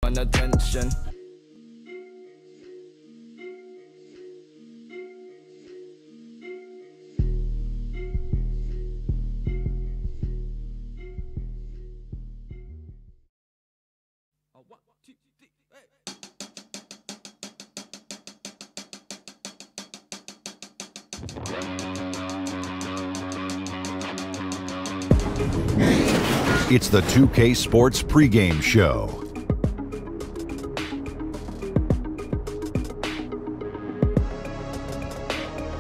attention. It's the 2K Sports pregame show.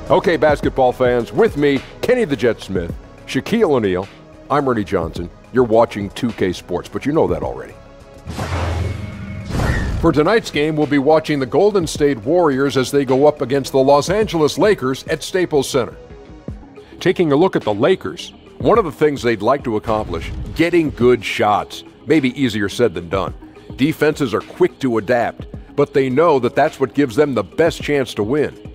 Okay, basketball fans, with me, Kenny the Jet Smith, Shaquille O'Neal, I'm Ernie Johnson. You're watching 2K Sports, but you know that already. For tonight's game, we'll be watching the Golden State Warriors as they go up against the Los Angeles Lakers at Staples Center. Taking a look at the Lakers, one of the things they'd like to accomplish, getting good shots. Maybe easier said than done. Defenses are quick to adapt, but they know that that's what gives them the best chance to win.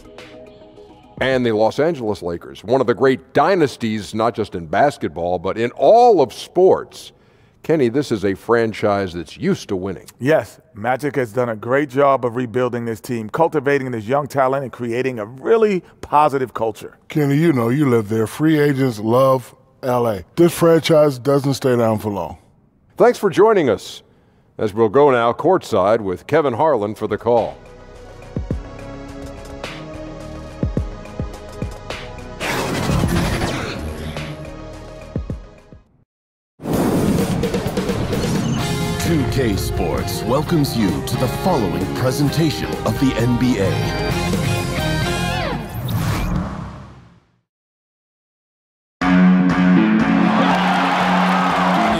And the Los Angeles Lakers, one of the great dynasties, not just in basketball, but in all of sports. Kenny, this is a franchise that's used to winning. Yes, Magic has done a great job of rebuilding this team, cultivating this young talent and creating a really positive culture. Kenny, you know you live there. Free agents love L.A. This franchise doesn't stay down for long. Thanks for joining us, as we'll go now courtside with Kevin Harlan for the call. K Sports welcomes you to the following presentation of the NBA.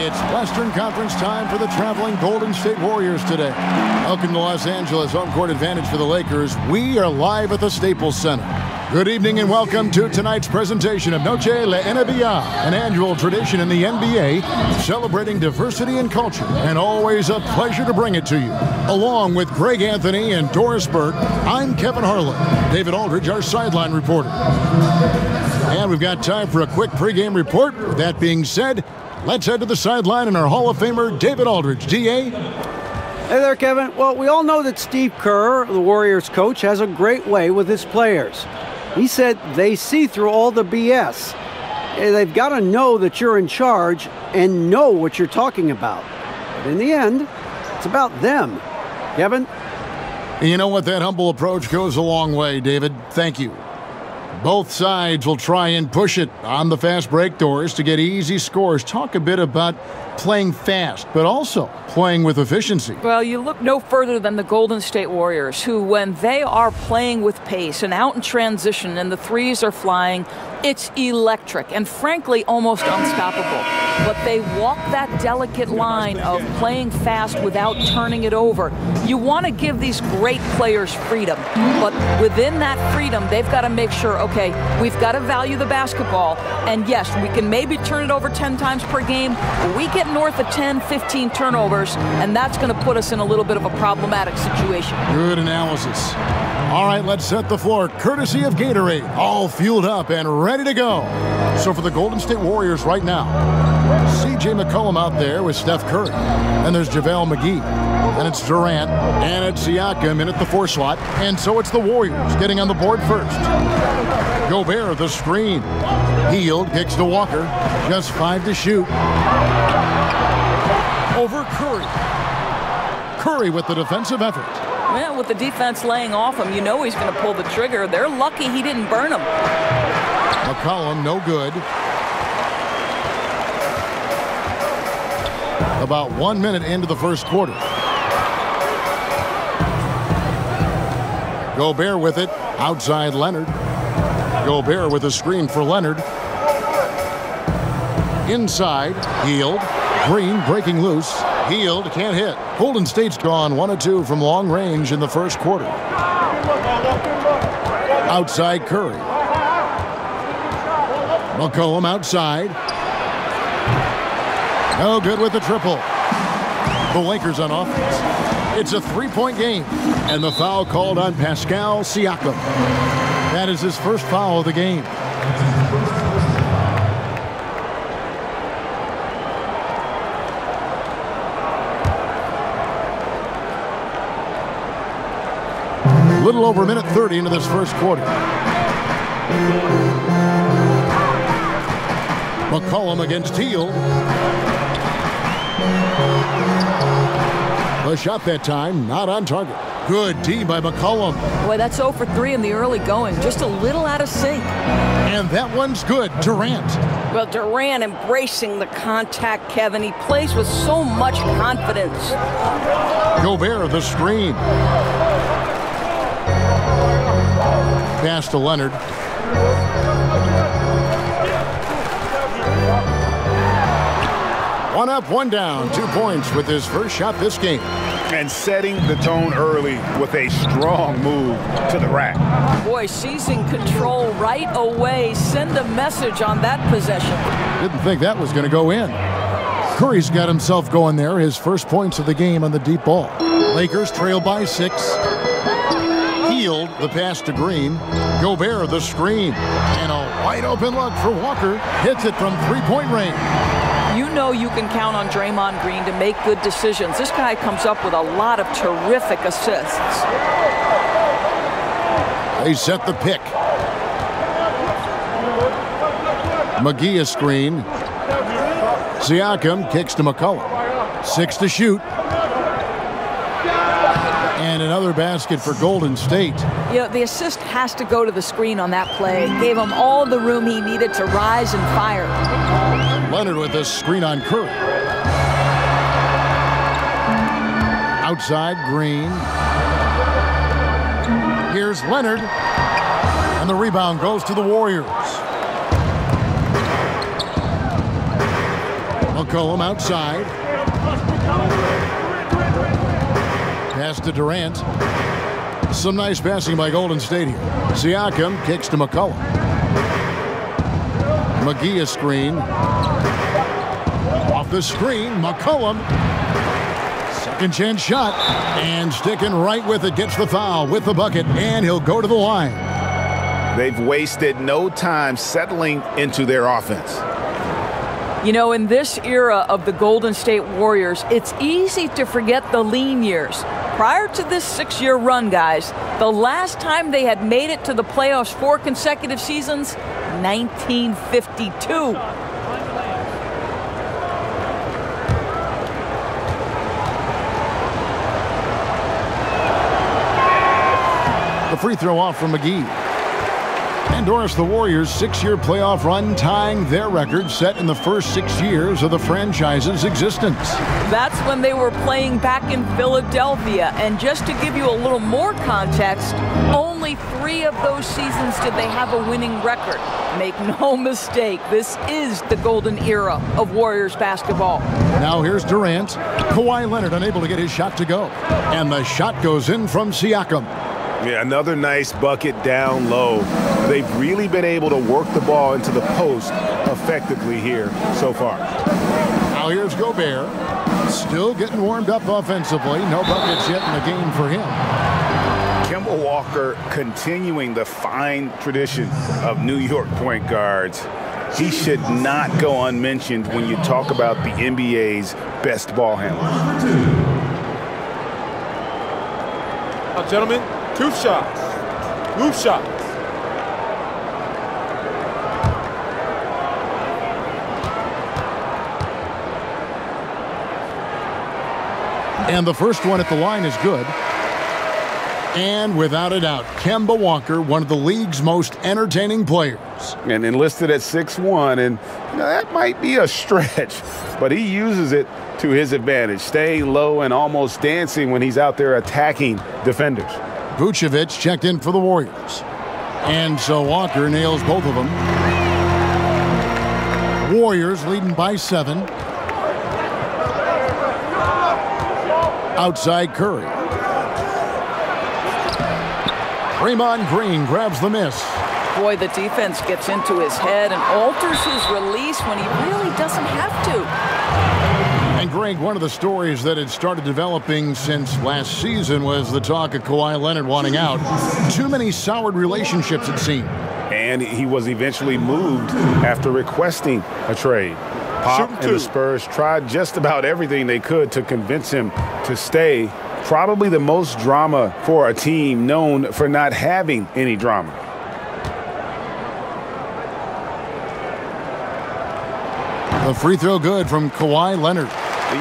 It's Western Conference time for the traveling Golden State Warriors today. Welcome to Los Angeles, home court advantage for the Lakers. We are live at the Staples Center. Good evening and welcome to tonight's presentation of Noche La NBA, an annual tradition in the NBA celebrating diversity and culture, and always a pleasure to bring it to you. Along with Greg Anthony and Doris Burke, I'm Kevin Harlan. David Aldridge, our sideline reporter. And we've got time for a quick pregame report. With that being said, let's head to the sideline and our Hall of Famer, David Aldridge. DA? Hey there, Kevin. Well, we all know that Steve Kerr, the Warriors coach, has a great way with his players. He said they see through all the BS. They've got to know that you're in charge and know what you're talking about. But in the end, it's about them. Kevin? You know what? That humble approach goes a long way, David. Thank you. Both sides will try and push it on the fast break doors to get easy scores. Talk a bit about playing fast, but also playing with efficiency. Well, you look no further than the Golden State Warriors, who, when they are playing with pace and out in transition and the threes are flying, it's electric and, frankly, almost unstoppable. But they walk that delicate line of playing fast without turning it over. You want to give these great players freedom, but within that freedom, they've got to make sure, okay, we've got to value the basketball, and yes, we can maybe turn it over 10 times per game, but we get north of 10, 15 turnovers, and that's going to put us in a little bit of a problematic situation. Good analysis. All right, let's set the floor, courtesy of Gatorade, all fueled up and ready to go. So for the Golden State Warriors right now, C.J. McCollum out there with Steph Curry. And there's JaVale McGee. And it's Durant. And it's Siakam in at the 4 slot. And so it's the Warriors getting on the board first. Gobert, the screen. Hield, kicks to Walker. Just 5 to shoot. Over Curry. Curry with the defensive effort. Well, with the defense laying off him, you know he's going to pull the trigger. They're lucky he didn't burn him. McCollum, no good. About 1 minute into the first quarter. Gobert with it. Outside Leonard. Gobert with a screen for Leonard. Inside. Hield. Green breaking loose. Hield can't hit. Golden State's gone 1 of 2 from long range in the first quarter. Outside Curry. McCollum outside. No good with the triple. The Lakers on offense. It's a 3-point game. And the foul called on Pascal Siakam. That is his first foul of the game. A little over a minute 30 into this first quarter. McCollum against Teal. The shot that time, not on target. Good D by McCollum. Boy, that's 0 for 3 in the early going. Just a little out of sync. And that one's good. Durant. Well, Durant embracing the contact, Kevin. He plays with so much confidence. Gobert, the screen. Pass to Leonard. One up, one down. 2 points with his first shot this game. And setting the tone early with a strong move to the rack. Boy, seizing control right away. Send a message on that possession. Didn't think that was going to go in. Curry's got himself going there. His first points of the game on the deep ball. Lakers trail by 6. Healed the pass to Green. Gobert the screen. And a wide open look for Walker. Hits it from 3-point range. You know you can count on Draymond Green to make good decisions. This guy comes up with a lot of terrific assists. They set the pick. McGee a screen. Siakam kicks to McCollum. 6 to shoot. And another basket for Golden State. You know, the assist has to go to the screen on that play. Gave him all the room he needed to rise and fire. Leonard with a screen on Curry. Outside, Green. Here's Leonard. And the rebound goes to the Warriors. McCollum outside. Pass to Durant. Some nice passing by Golden State here. Siakam kicks to McCollum. McGee a screen. Off the screen, McCollum. Second chance shot. And sticking right with it, gets the foul with the bucket, and he'll go to the line. They've wasted no time settling into their offense. You know, in this era of the Golden State Warriors, it's easy to forget the lean years. Prior to this 6-year run, guys, the last time they had made it to the playoffs 4 consecutive seasons, 1952. The free throw off from McGee. And Doris, the Warriors' 6-year playoff run, tying their record set in the first 6 years of the franchise's existence. That's when they were playing back in Philadelphia. And just to give you a little more context, only 3 of those seasons did they have a winning record. Make no mistake, this is the golden era of Warriors basketball. Now here's Durant. Kawhi Leonard unable to get his shot to go. And the shot goes in from Siakam. Yeah, another nice bucket down low. They've really been able to work the ball into the post effectively here so far. Now here's Gobert. Still getting warmed up offensively. No buckets yet in the game for him. Kemba Walker continuing the fine tradition of New York point guards. He should not go unmentioned when you talk about the NBA's best ball handlers. Now, gentlemen, 2 shots. Move shots. And the first one at the line is good. And without a doubt, Kemba Walker, one of the league's most entertaining players. And enlisted at 6'1", and that might be a stretch, but he uses it to his advantage, staying low and almost dancing when he's out there attacking defenders. Vucevic checked in for the Warriors. And so Walker nails both of them. Warriors leading by 7. Outside Curry. Draymond Green grabs the miss. Boy, the defense gets into his head and alters his release when he really doesn't have to. And Greg, one of the stories that had started developing since last season was the talk of Kawhi Leonard wanting out. Too many soured relationships, it seemed. And he was eventually moved after requesting a trade. Pop and the Spurs tried just about everything they could to convince him to stay probably the most drama for a team known for not having any drama. The free throw good from Kawhi Leonard.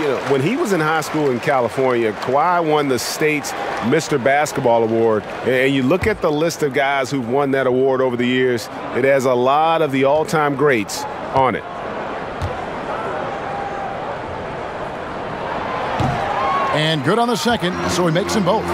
You know, when he was in high school in California, Kawhi won the state's Mr. Basketball Award. And you look at the list of guys who've won that award over the years, it has a lot of the all-time greats on it. And good on the second, so he makes them both.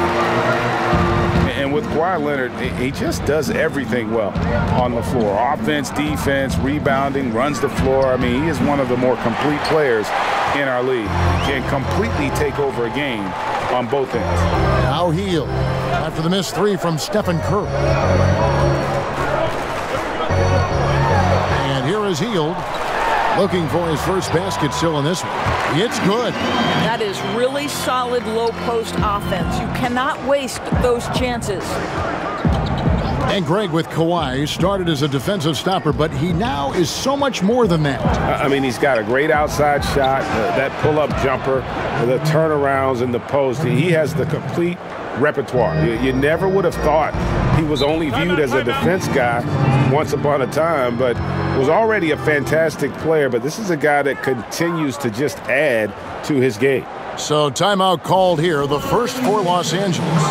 And with Kawhi Leonard, he just does everything well on the floor. Offense, defense, rebounding, runs the floor. I mean, he is one of the more complete players in our league. Can completely take over a game on both ends. Now Hield after the missed three from Stephen Curry. And here is Hield looking for his first basket still in this one. It's good. That is really solid low post offense. You cannot waste those chances. And Greg, with Kawhi, started as a defensive stopper, but he now is so much more than that. I mean, he's got a great outside shot, that pull-up jumper, the turnarounds in the post. He has the complete repertoire. You never would have thought he was only viewed as a defense guy once upon a time, but was already a fantastic player. But this is a guy that continues to just add to his game. So timeout called here, the first for Los Angeles.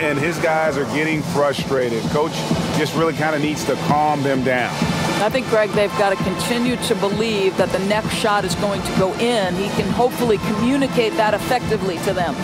And his guys are getting frustrated. Coach just really kind of needs to calm them down. I think, Greg, they've got to continue to believe that the next shot is going to go in. He can hopefully communicate that effectively to them.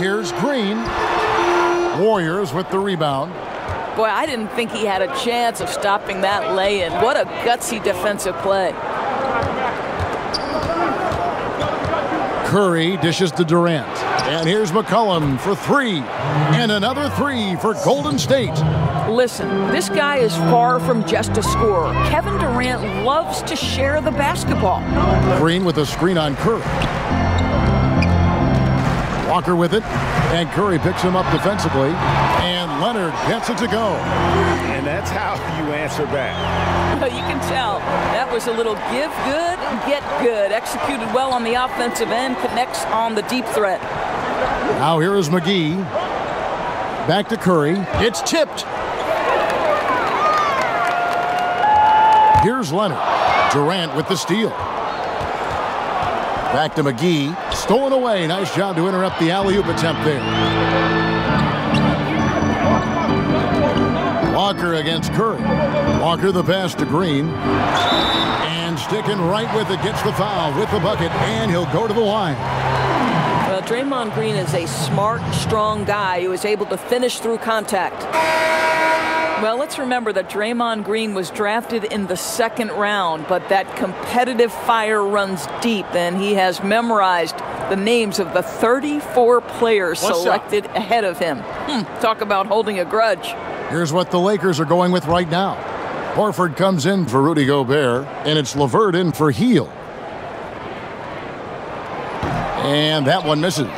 Here's Green. Warriors with the rebound. Boy, I didn't think he had a chance of stopping that lay-in. What a gutsy defensive play. Curry dishes to Durant. And here's McCollum for three. And another three for Golden State. Listen, this guy is far from just a scorer. Kevin Durant loves to share the basketball. Green with a screen on Curry. Walker with it, and Curry picks him up defensively, and Leonard gets it to go. And that's how you answer back. Well, you can tell that was a little give good, get good. Executed well on the offensive end, connects on the deep threat. Now here is McGee. Back to Curry. It's tipped. Here's Leonard. Durant with the steal. Back to McGee. Stolen away. Nice job to interrupt the alley-oop attempt there. Walker against Curry. Walker the pass to Green. And sticking right with it. Gets the foul with the bucket. And he'll go to the line. Well, Draymond Green is a smart, strong guy who is able to finish through contact. Well, let's remember that Draymond Green was drafted in the second round, but that competitive fire runs deep, and he has memorized the names of the 34 players selected ahead of him. Talk about holding a grudge. Here's what the Lakers are going with right now. Horford comes in for Rudy Gobert, and it's LeVert in for Hield. And that one misses.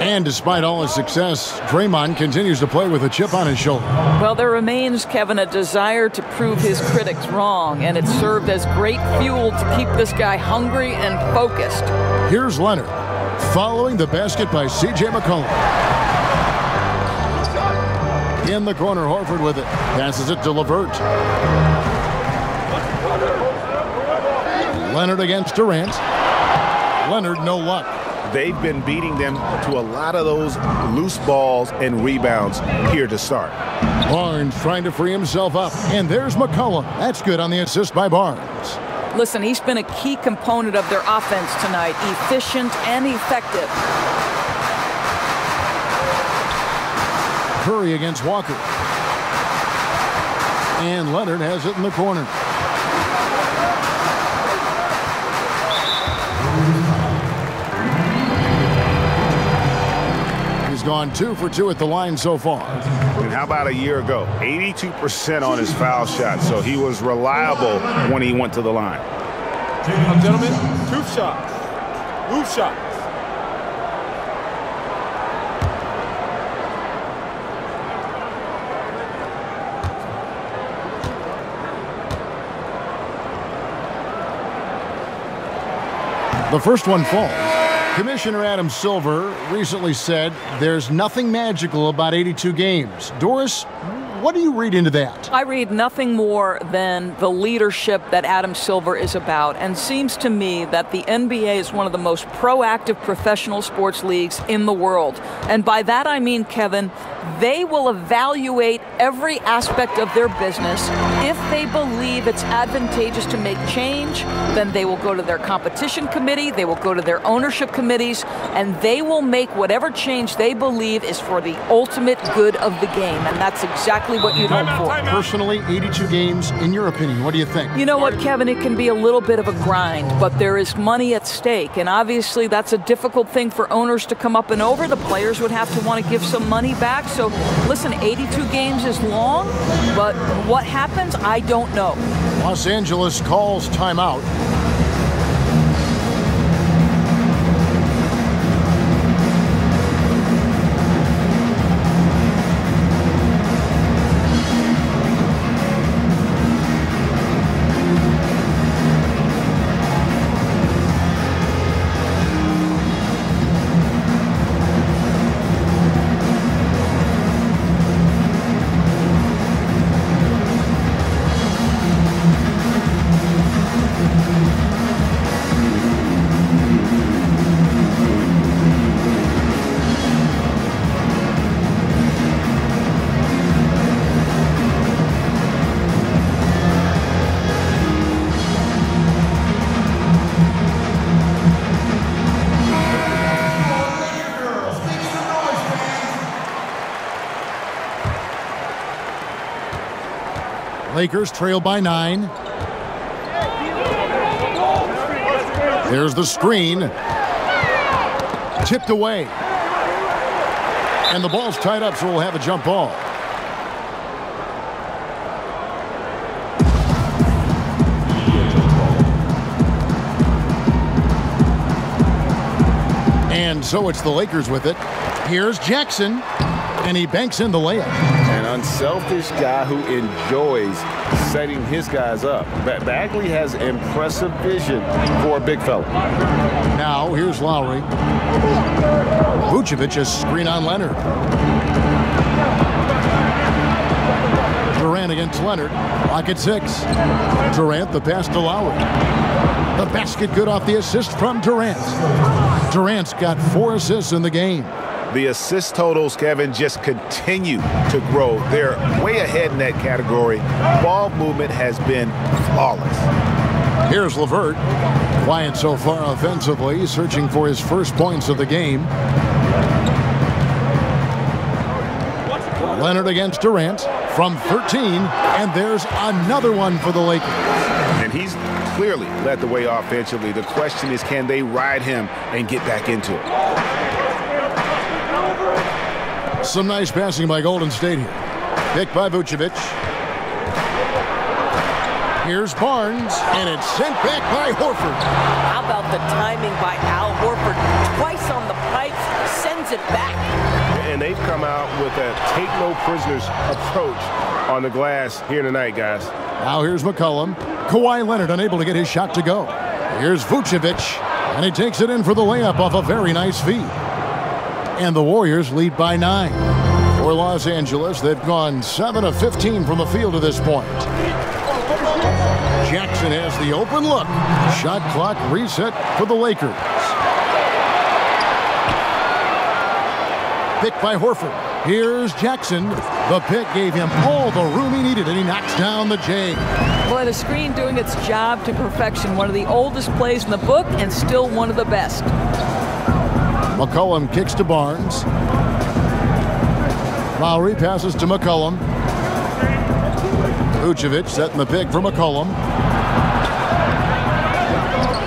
And despite all his success, Draymond continues to play with a chip on his shoulder. Well, there remains, Kevin, a desire to prove his critics wrong, and it served as great fuel to keep this guy hungry and focused. Here's Leonard, following the basket by C.J. McCollum. In the corner, Horford with it. Passes it to LeVert. Leonard against Durant. Leonard, no luck. they've been beating them to a lot of those loose balls and rebounds here to start. Barnes trying to free himself up. And there's McCollum. That's good on the assist by Barnes. Listen, he's been a key component of their offense tonight, efficient and effective. Curry against Walker. And Leonard has it in the corner. He's gone 2 for 2 at the line so far. And how about a year ago? 82% on his foul shot, so he was reliable when he went to the line. Gentlemen, 2 shots. Move shots. The first one falls. Commissioner Adam Silver recently said there's nothing magical about 82 games. Doris, what do you read into that? I read nothing more than the leadership that Adam Silver is about, and seems to me that the NBA is one of the most proactive professional sports leagues in the world. And by that I mean, Kevin, they will evaluate every aspect of their business. If they believe it's advantageous to make change, then they will go to their competition committee, they will go to their ownership committees, and they will make whatever change they believe is for the ultimate good of the game. And that's exactly what you'd hope for. Personally, 82 games, in your opinion, what do you think? You know what, Kevin, it can be a little bit of a grind, but there is money at stake, and obviously that's a difficult thing for owners to come up and over. The players would have to want to give some money back. So listen, 82 games is long, but what happens, I don't know. Los Angeles calls timeout. Lakers trail by 9. There's the screen. Tipped away. And the ball's tied up, so we'll have a jump ball. And so it's the Lakers with it. Here's Jackson. And he banks in the layup. An unselfish guy who enjoys setting his guys up. Bagley has impressive vision for a big fella. Now here's Lowry. Vucevic has screen on Leonard. Durant against Leonard. Lock at 6. Durant the pass to Lowry. The basket good off the assist from Durant. Durant's got 4 assists in the game. The assist totals, Kevin, just continue to grow. They're way ahead in that category. Ball movement has been flawless. Here's LeVert. Quiet so far offensively, searching for his first points of the game. Leonard against Durant from 13, and there's another one for the Lakers. And he's clearly led the way offensively. The question is, can they ride him and get back into it? Some nice passing by Golden State here. Picked by Vucevic. Here's Barnes, and it's sent back by Horford. How about the timing by Al Horford? Twice on the pipes, sends it back. And they've come out with a take-no-prisoners approach on the glass here tonight, guys. Now here's McCollum. Kawhi Leonard unable to get his shot to go. Here's Vucevic, and he takes it in for the layup off a very nice feed. And the Warriors lead by 9. For Los Angeles, they've gone 7 of 15 from the field to this point. Jackson has the open look. Shot clock reset for the Lakers. Pick by Horford. Here's Jackson. The pick gave him all the room he needed, and he knocks down the J. Boy, the screen doing its job to perfection. One of the oldest plays in the book and still one of the best. McCollum kicks to Barnes. Lowry passes to McCollum. Vucevic setting the pick for McCollum.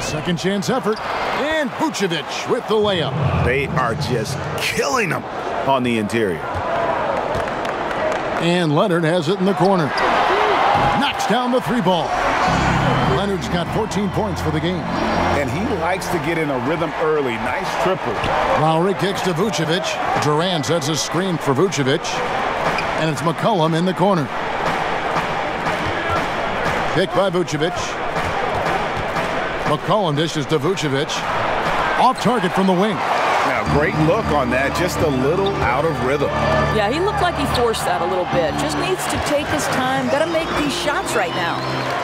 Second chance effort. And Vucevic with the layup. They are just killing them on the interior. And Leonard has it in the corner. Knocks down the three ball. Leonard's got 14 points for the game. And he likes to get in a rhythm early. Nice triple. Lowry kicks to Vucevic. Durant sets a screen for Vucevic. And it's McCollum in the corner. Pick by Vucevic. McCollum dishes to Vucevic. Off target from the wing. Now, great look on that. Just a little out of rhythm. Yeah, he looked like he forced that a little bit. Just needs to take his time. Got to make these shots right now.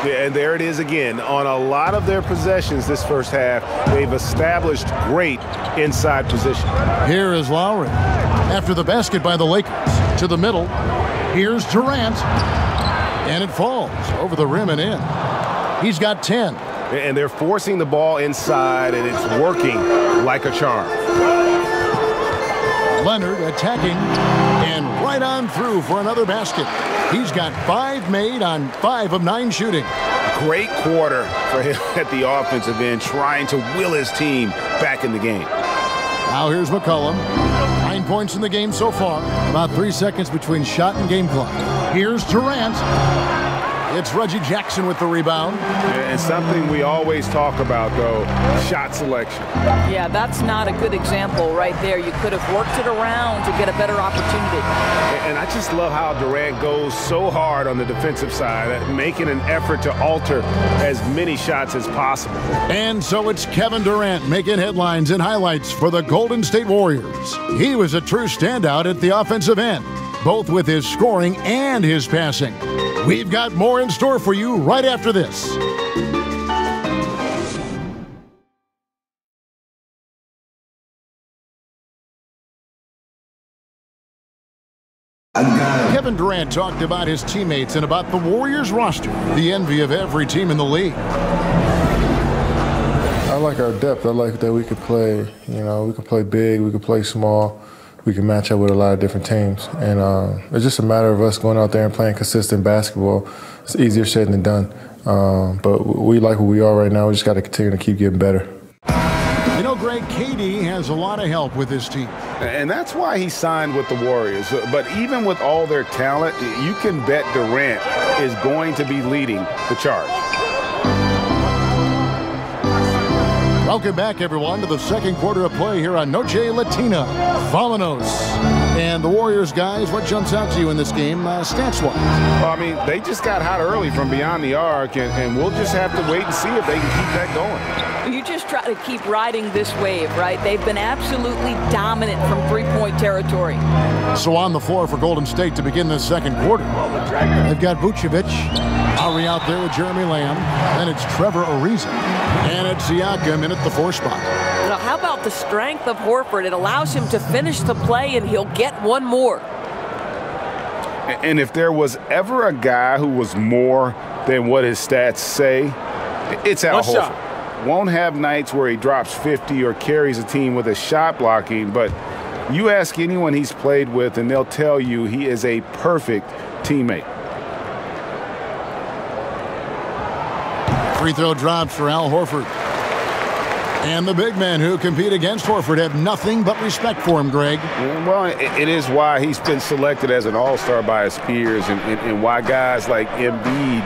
Yeah, and there it is again. On a lot of their possessions this first half, they've established great inside position. Here is Lowry. After the basket by the Lakers. To the middle. Here's Durant. And it falls over the rim and in. He's got 10. And they're forcing the ball inside, and it's working like a charm. Leonard attacking and right on through for another basket. He's got 5 made on 5 of 9 shooting. Great quarter for him at the offensive end, trying to will his team back in the game. Now here's McCollum. 9 points in the game so far. About 3 seconds between shot and game clock. Here's Durant. It's Reggie Jackson with the rebound. And something we always talk about, though, shot selection. Yeah, that's not a good example right there. You could have worked it around to get a better opportunity. And I just love how Durant goes so hard on the defensive side, making an effort to alter as many shots as possible. And so it's Kevin Durant making headlines and highlights for the Golden State Warriors. He was a true standout at the offensive end, both with his scoring and his passing. We've got more in store for you right after this. Kevin Durant talked about his teammates and about the Warriors roster, the envy of every team in the league. I like our depth. I like that we could play, we can play big, we can play small. We can match up with a lot of different teams. And it's just a matter of us going out there and playing consistent basketball. It's easier said than done. But we like who we are right now. We just got to continue to keep getting better. You know, Greg, KD has a lot of help with his team. And that's why he signed with the Warriors. But even with all their talent, you can bet Durant is going to be leading the charge. Welcome back, everyone, to the second quarter of play here on Noche Latina. Vamonos. And the Warriors, guys, what jumps out to you in this game, stats-wise? Well, I mean, they just got hot early from beyond the arc, and we'll just have to wait and see if they can keep that going. You just try to keep riding this wave, right? They've been absolutely dominant from three-point territory. So on the floor for Golden State to begin this second quarter. They've got Vucevic. Lowry out there with Jeremy Lamb. Then it's Trevor Ariza. And it's Siakam in at the 4 spot. Now, how about the strength of Horford? It allows him to finish the play, and he'll get one more. And if there was ever a guy who was more than what his stats say, it's Al Horford. Won't have nights where he drops 50 or carries a team with his shot blocking, but you ask anyone he's played with, and they'll tell you he is a perfect teammate. Free throw drops for Al Horford. And the big men who compete against Horford have nothing but respect for him, Greg. Well, it is why he's been selected as an all-star by his peers, and why guys like Embiid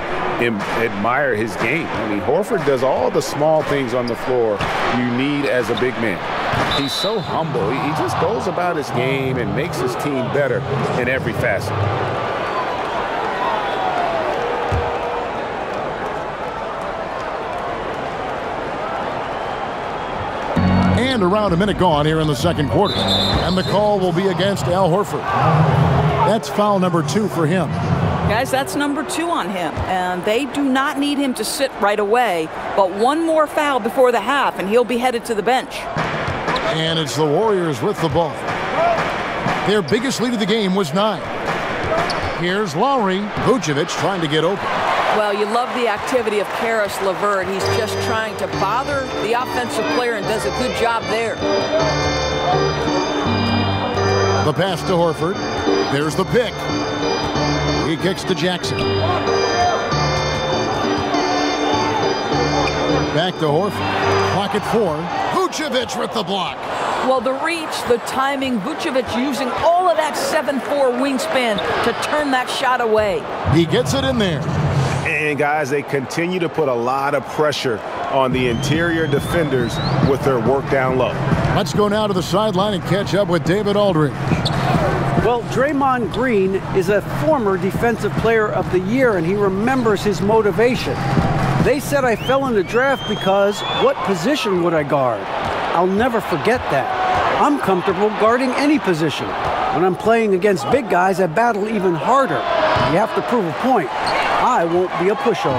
admire his game. I mean, Horford does all the small things on the floor you need as a big man. He's so humble. He just goes about his game and makes his team better in every facet. And around a minute gone here in the second quarter. And the call will be against Al Horford. That's foul number 2 for him. Guys, that's number 2 on him. And they do not need him to sit right away. But one more foul before the half, and he'll be headed to the bench. And it's the Warriors with the ball. Their biggest lead of the game was 9. Here's Lowry. Vucevic trying to get open. Well, you love the activity of Karis LeVert. He's just trying to bother the offensive player and does a good job there. The pass to Horford. There's the pick. He kicks to Jackson. Back to Horford. Clock at 4. Vucevic with the block. Well, the reach, the timing, Vucevic using all of that 7'4" wingspan to turn that shot away. He gets it in there. And guys, they continue to put a lot of pressure on the interior defenders with their work down low. Let's go now to the sideline and catch up with David Aldridge. Well, Draymond Green is a former Defensive Player of the Year, and he remembers his motivation. They said I fell in the draft because what position would I guard? I'll never forget that. I'm comfortable guarding any position. When I'm playing against big guys, I battle even harder. You have to prove a point. I won't be a pushover.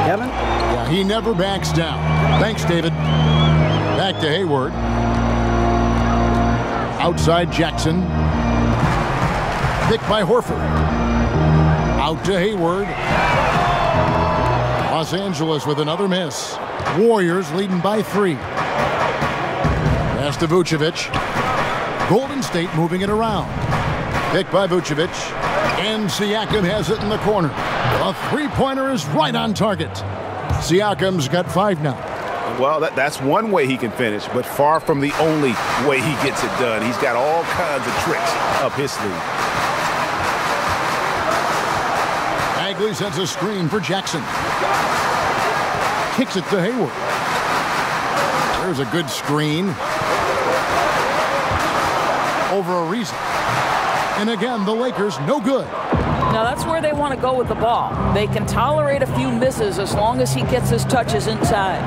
Kevin? Yeah, he never backs down. Thanks, David. Back to Hayward. Outside Jackson. Picked by Horford. Out to Hayward. Los Angeles with another miss. Warriors leading by 3. Pass to Vucevic. Golden State moving it around. Picked by Vucevic. And Siakam has it in the corner. A three-pointer is right on target. Siakam's got 5 now. Well, that's one way he can finish, but far from the only way he gets it done. He's got all kinds of tricks up his sleeve. Bagley sends a screen for Jackson. Kicks it to Hayward. There's a good screen. Over a reason. And again, the Lakers no good. Now that's where they want to go with the ball. They can tolerate a few misses as long as he gets his touches inside.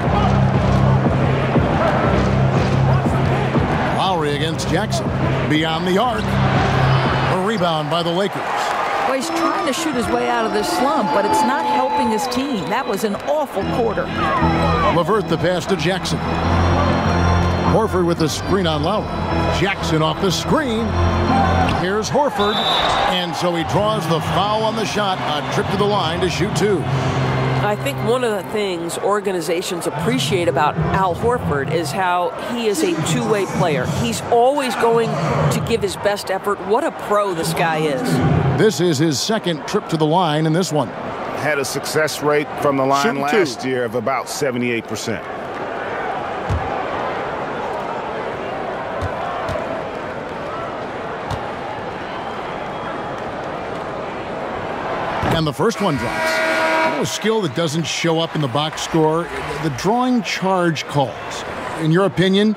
Lowry against Jackson. Beyond the arc. A rebound by the Lakers. Well, he's trying to shoot his way out of this slump, but it's not helping his team. That was an awful quarter. LeVert the pass to Jackson. Horford with the screen on Lowry. Jackson off the screen. Here's Horford. And so he draws the foul on the shot. A trip to the line to shoot 2. I think one of the things organizations appreciate about Al Horford is how he is a two-way player. He's always going to give his best effort. What a pro this guy is. This is his second trip to the line in this one. Had a success rate from the line last year of about 78%. And the first one drops. A skill that doesn't show up in the box score, the drawing charge calls. In your opinion,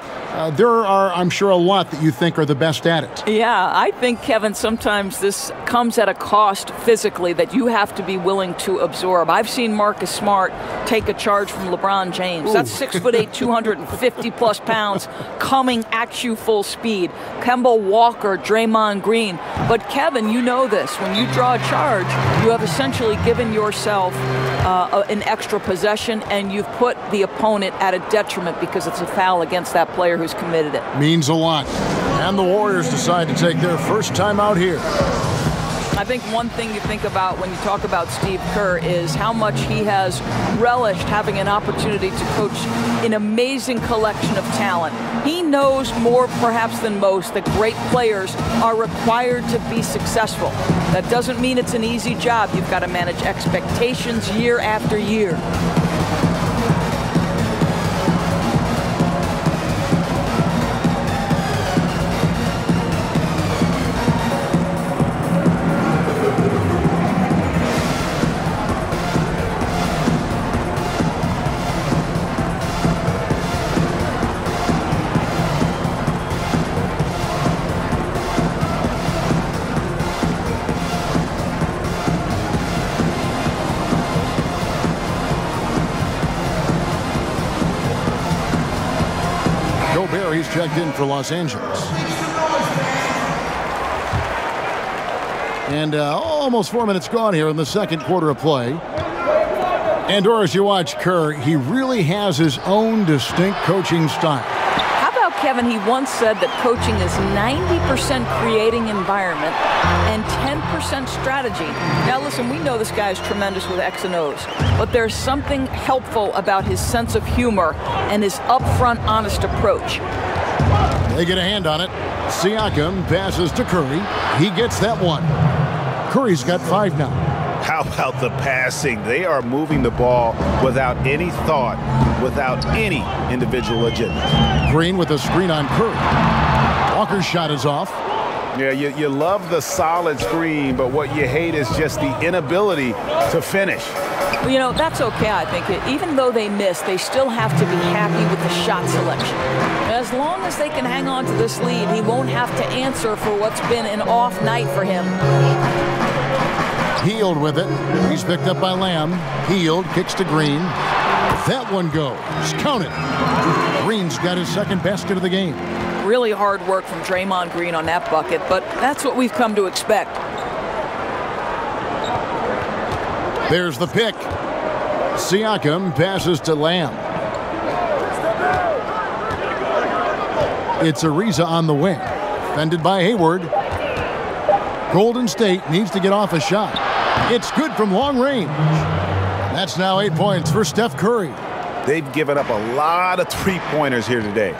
there are, I'm sure, a lot that you think are the best at it. Yeah, I think, Kevin, sometimes this comes at a cost physically that you have to be willing to absorb. I've seen Marcus Smart take a charge from LeBron James. Ooh. That's 6'8", 250-plus pounds coming at you full speed. Kemba Walker, Draymond Green. But, Kevin, you know this. When you draw a charge, you have essentially given yourself an extra possession, and you've put the opponent at a detriment because it's a foul against that player who's committed it. Means a lot. And the Warriors decide to take their first time out here. I think one thing you think about when you talk about Steve Kerr is how much he has relished having an opportunity to coach an amazing collection of talent. He knows more perhaps than most that great players are required to be successful. That doesn't mean it's an easy job. You've got to manage expectations year after year. He's checked in for Los Angeles. And almost 4 minutes gone here in the second quarter of play. And as you watch Kerr, he really has his own distinct coaching style. How about Kevin, he once said that coaching is 90% creating environment and 10% strategy. Now listen, we know this guy's tremendous with X and O's, but there's something helpful about his sense of humor and his upfront, honest approach. They get a hand on it. Siakam passes to Curry. He gets that one. Curry's got 5 now. How about the passing? They are moving the ball without any thought, without any individual agenda. Green with a screen on Curry. Walker's shot is off. Yeah, you love the solid screen, but what you hate is just the inability to finish. Well, you know, that's okay, I think. Even though they miss, they still have to be happy with the shot selection. As long as they can hang on to this lead, he won't have to answer for what's been an off night for him. Healed with it. He's picked up by Lamb. Healed, kicks to Green. That one goes. Count it. Green's got his second basket of the game. Really hard work from Draymond Green on that bucket, but that's what we've come to expect. There's the pick. Siakam passes to Lamb. It's Ariza on the wing. Defended by Hayward. Golden State needs to get off a shot. It's good from long range. That's now 8 points for Steph Curry. They've given up a lot of three-pointers here today.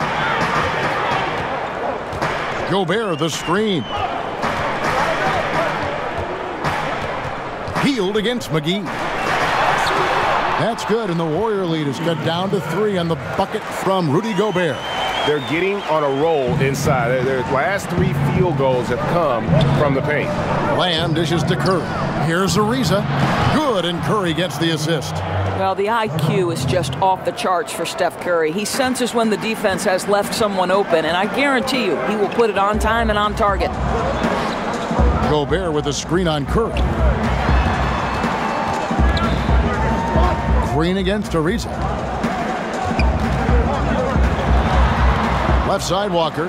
Gobert the screen. Healed against McGee. That's good, and the Warrior lead is cut down to 3 on the bucket from Rudy Gobert. They're getting on a roll inside. Their last 3 field goals have come from the paint. Lamb dishes to Curry. Here's Ariza. Good, and Curry gets the assist. Well, the IQ is just off the charts for Steph Curry. He senses when the defense has left someone open, and I guarantee you he will put it on time and on target. Gobert with a screen on Curry. Green against Ariza. Left side Walker.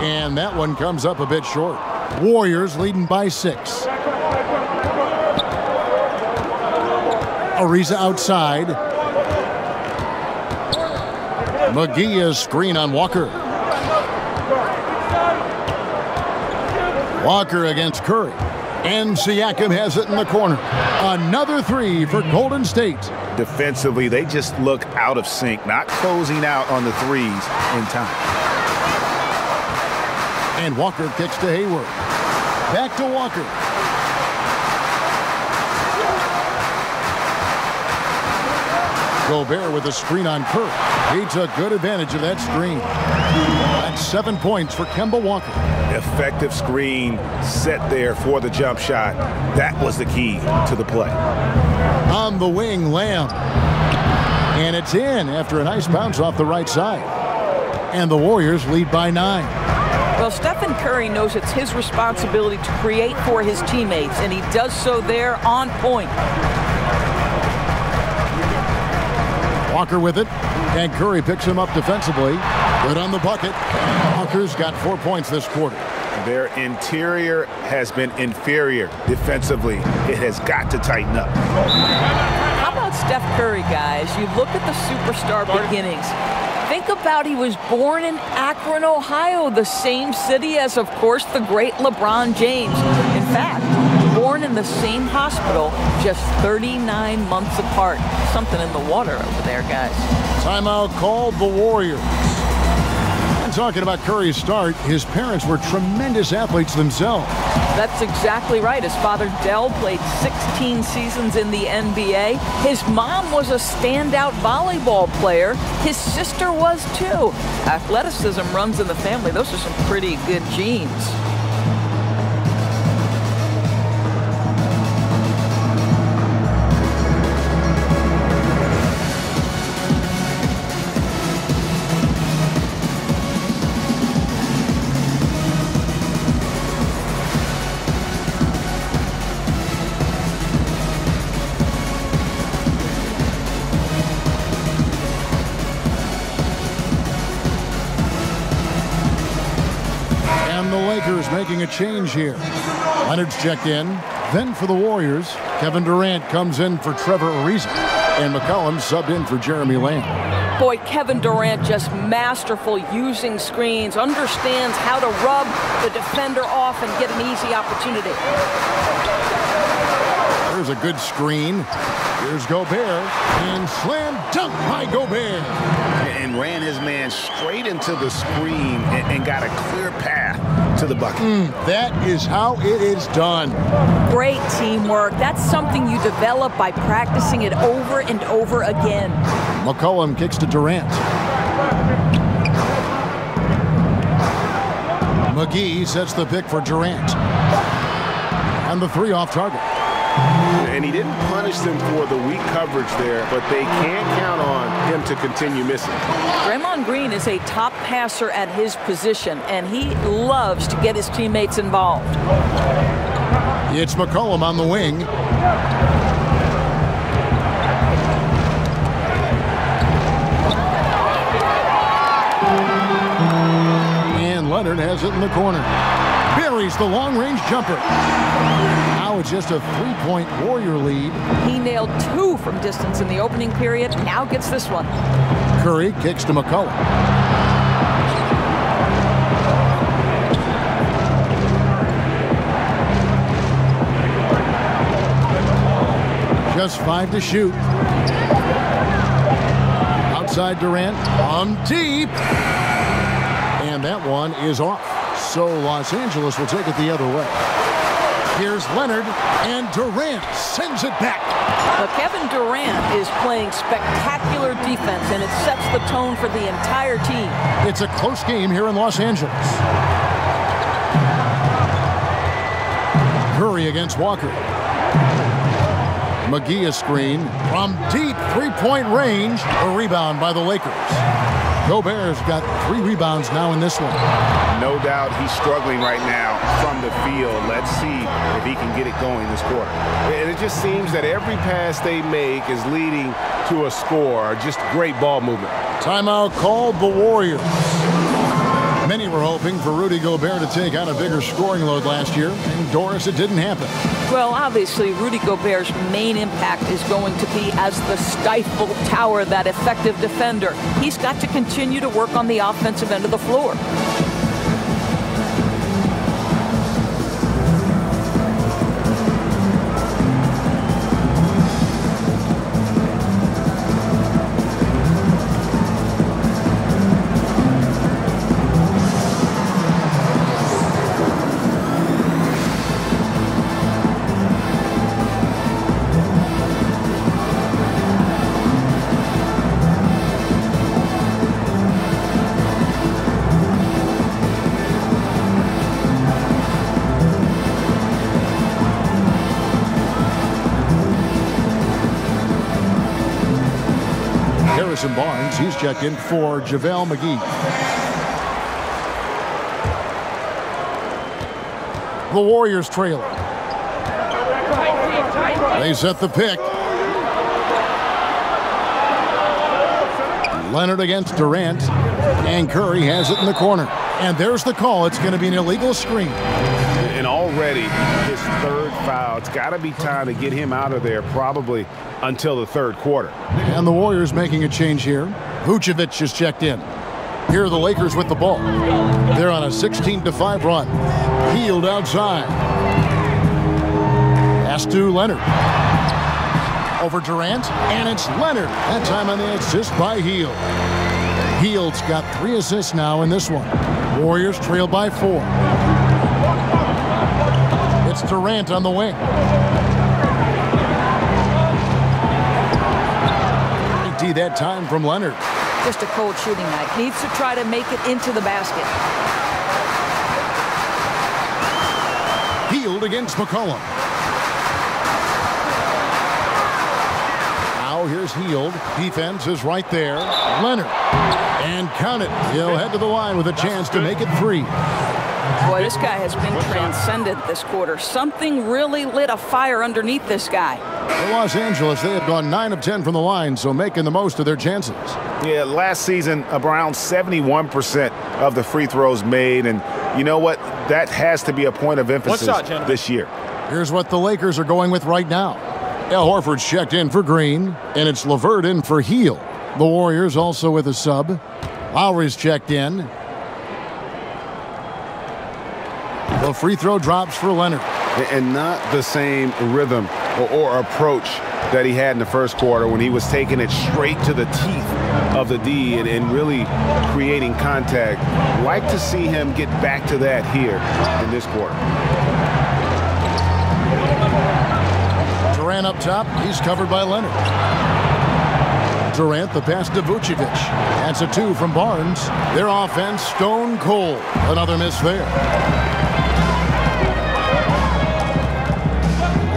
And that one comes up a bit short. Warriors leading by 6. Ariza outside. McGee is screen on Walker. Walker against Curry. And Siakam has it in the corner. Another 3 for Golden State. Defensively, they just look out of sync, not closing out on the threes in time. And Walker kicks to Hayward. Back to Walker. Gobert with a screen on Curry. He took good advantage of that screen. That's 7 points for Kemba Walker. Effective screen set there for the jump shot. That was the key to the play. On the wing, Lamb. And it's in after a nice bounce off the right side. And the Warriors lead by 9. Well, Stephen Curry knows it's his responsibility to create for his teammates, and he does so there on point. Walker with it, and Curry picks him up defensively. Good on the bucket. Walker's got 4 points this quarter. Their interior has been inferior defensively. It has got to tighten up. How about Steph Curry, guys? You look at the superstar beginnings. Think about he was born in Akron, Ohio, the same city as, of course, the great LeBron James. In fact, born in the same hospital, just 39 months apart. Something in the water over there, guys. Timeout called the Warriors. And talking about Curry's start, his parents were tremendous athletes themselves. That's exactly right. His father, Dell, played 16 seasons in the NBA. His mom was a standout volleyball player. His sister was, too. Athleticism runs in the family. Those are some pretty good genes. Making a change here. Leonard's checked in. Then for the Warriors, Kevin Durant comes in for Trevor Ariza. And McCollum subbed in for Jeremy Lamb. Boy, Kevin Durant just masterful using screens, understands how to rub the defender off and get an easy opportunity. There's a good screen. Here's Gobert, and slam dunk by Gobert. And ran his man straight into the screen and got a clear path to the bucket. That is how it is done. Great teamwork. That's something you develop by practicing it over and over again. McCollum kicks to Durant. McGee sets the pick for Durant. And the three off target. And he didn't punish them for the weak coverage there, but they can't count on him to continue missing. Draymond Green is a top passer at his position, and he loves to get his teammates involved. It's McCollum on the wing. And Leonard has it in the corner. Buries the long-range jumper. Now it's just a three-point Warrior lead. He nailed 2 from distance in the opening period. Now gets this one. Curry kicks to McCollum. Just 5 to shoot. Outside Durant. On deep. And that one is off. So Los Angeles will take it the other way. Here's Leonard, and Durant sends it back. But Kevin Durant is playing spectacular defense, and it sets the tone for the entire team. It's a close game here in Los Angeles. Curry against Walker. McGee a screen from deep three-point range. A rebound by the Lakers. Gobert's got 3 rebounds now in this one. No doubt he's struggling right now from the field. Let's see if he can get it going this quarter. And it just seems that every pass they make is leading to a score. Just great ball movement. Timeout called the Warriors. Many were hoping for Rudy Gobert to take on a bigger scoring load last year. And Doris, it didn't happen. Well, obviously, Rudy Gobert's main impact is going to be as the stifle tower, that effective defender. He's got to continue to work on the offensive end of the floor. Barnes, he's checked in for JaVale McGee. The Warriors trail. They set the pick. Leonard against Durant. And Curry has it in the corner. And there's the call. It's going to be an illegal screen. And already his 3rd foul. It's got to be time to get him out of there probably until the 3rd quarter. And the Warriors making a change here. Vucevic is checked in. Here are the Lakers with the ball. They're on a 16-5 run. Hield outside. Pass to Leonard. Over Durant, and it's Leonard. That time on the assist by Hield. Hield's got 3 assists now in this one. Warriors trail by 4. It's Durant on the wing. That time from Leonard. Just a cold shooting night. Needs to try to make it into the basket. Hield against McCollum. Now here's Hield. Defense is right there. Leonard. And count it. He'll head to the line with a chance to make it 3. Boy, this guy has been transcendent this quarter. Something really lit a fire underneath this guy. For Los Angeles, they have gone 9 of 10 from the line, so making the most of their chances. Yeah, last season, around 71% of the free throws made. And you know what? That has to be a point of emphasis this year. Here's what the Lakers are going with right now. Al Horford's checked in for Green, and it's LeVert in for Heel. The Warriors also with a sub. Lowry's checked in. The free throw drops for Leonard. And not the same rhythm or approach that he had in the first quarter when he was taking it straight to the teeth of the D and really creating contact. Like to see him get back to that here in this quarter. Durant up top. He's covered by Leonard. Durant, the pass to Vucevic. That's a 2 from Barnes. Their offense stone cold. Another miss there.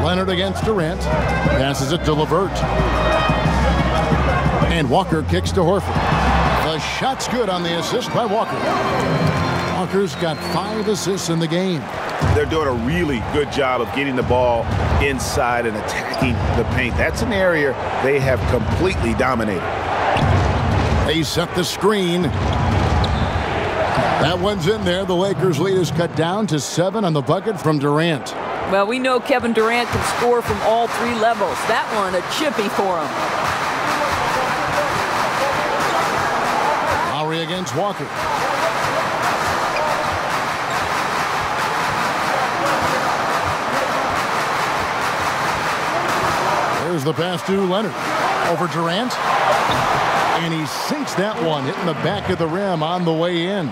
Leonard against Durant. Passes it to LeVert. And Walker kicks to Horford. The shot's good on the assist by Walker. Walker's got 5 assists in the game. They're doing a really good job of getting the ball inside and attacking the paint. That's an area they have completely dominated. They set the screen. That one's in there. The Lakers' lead is cut down to 7 on the bucket from Durant. Well, we know Kevin Durant can score from all 3 levels. That one, a chippy for him. Lowry against Walker. There's the pass to Leonard. Over Durant. And he sinks that one, hitting the back of the rim on the way in.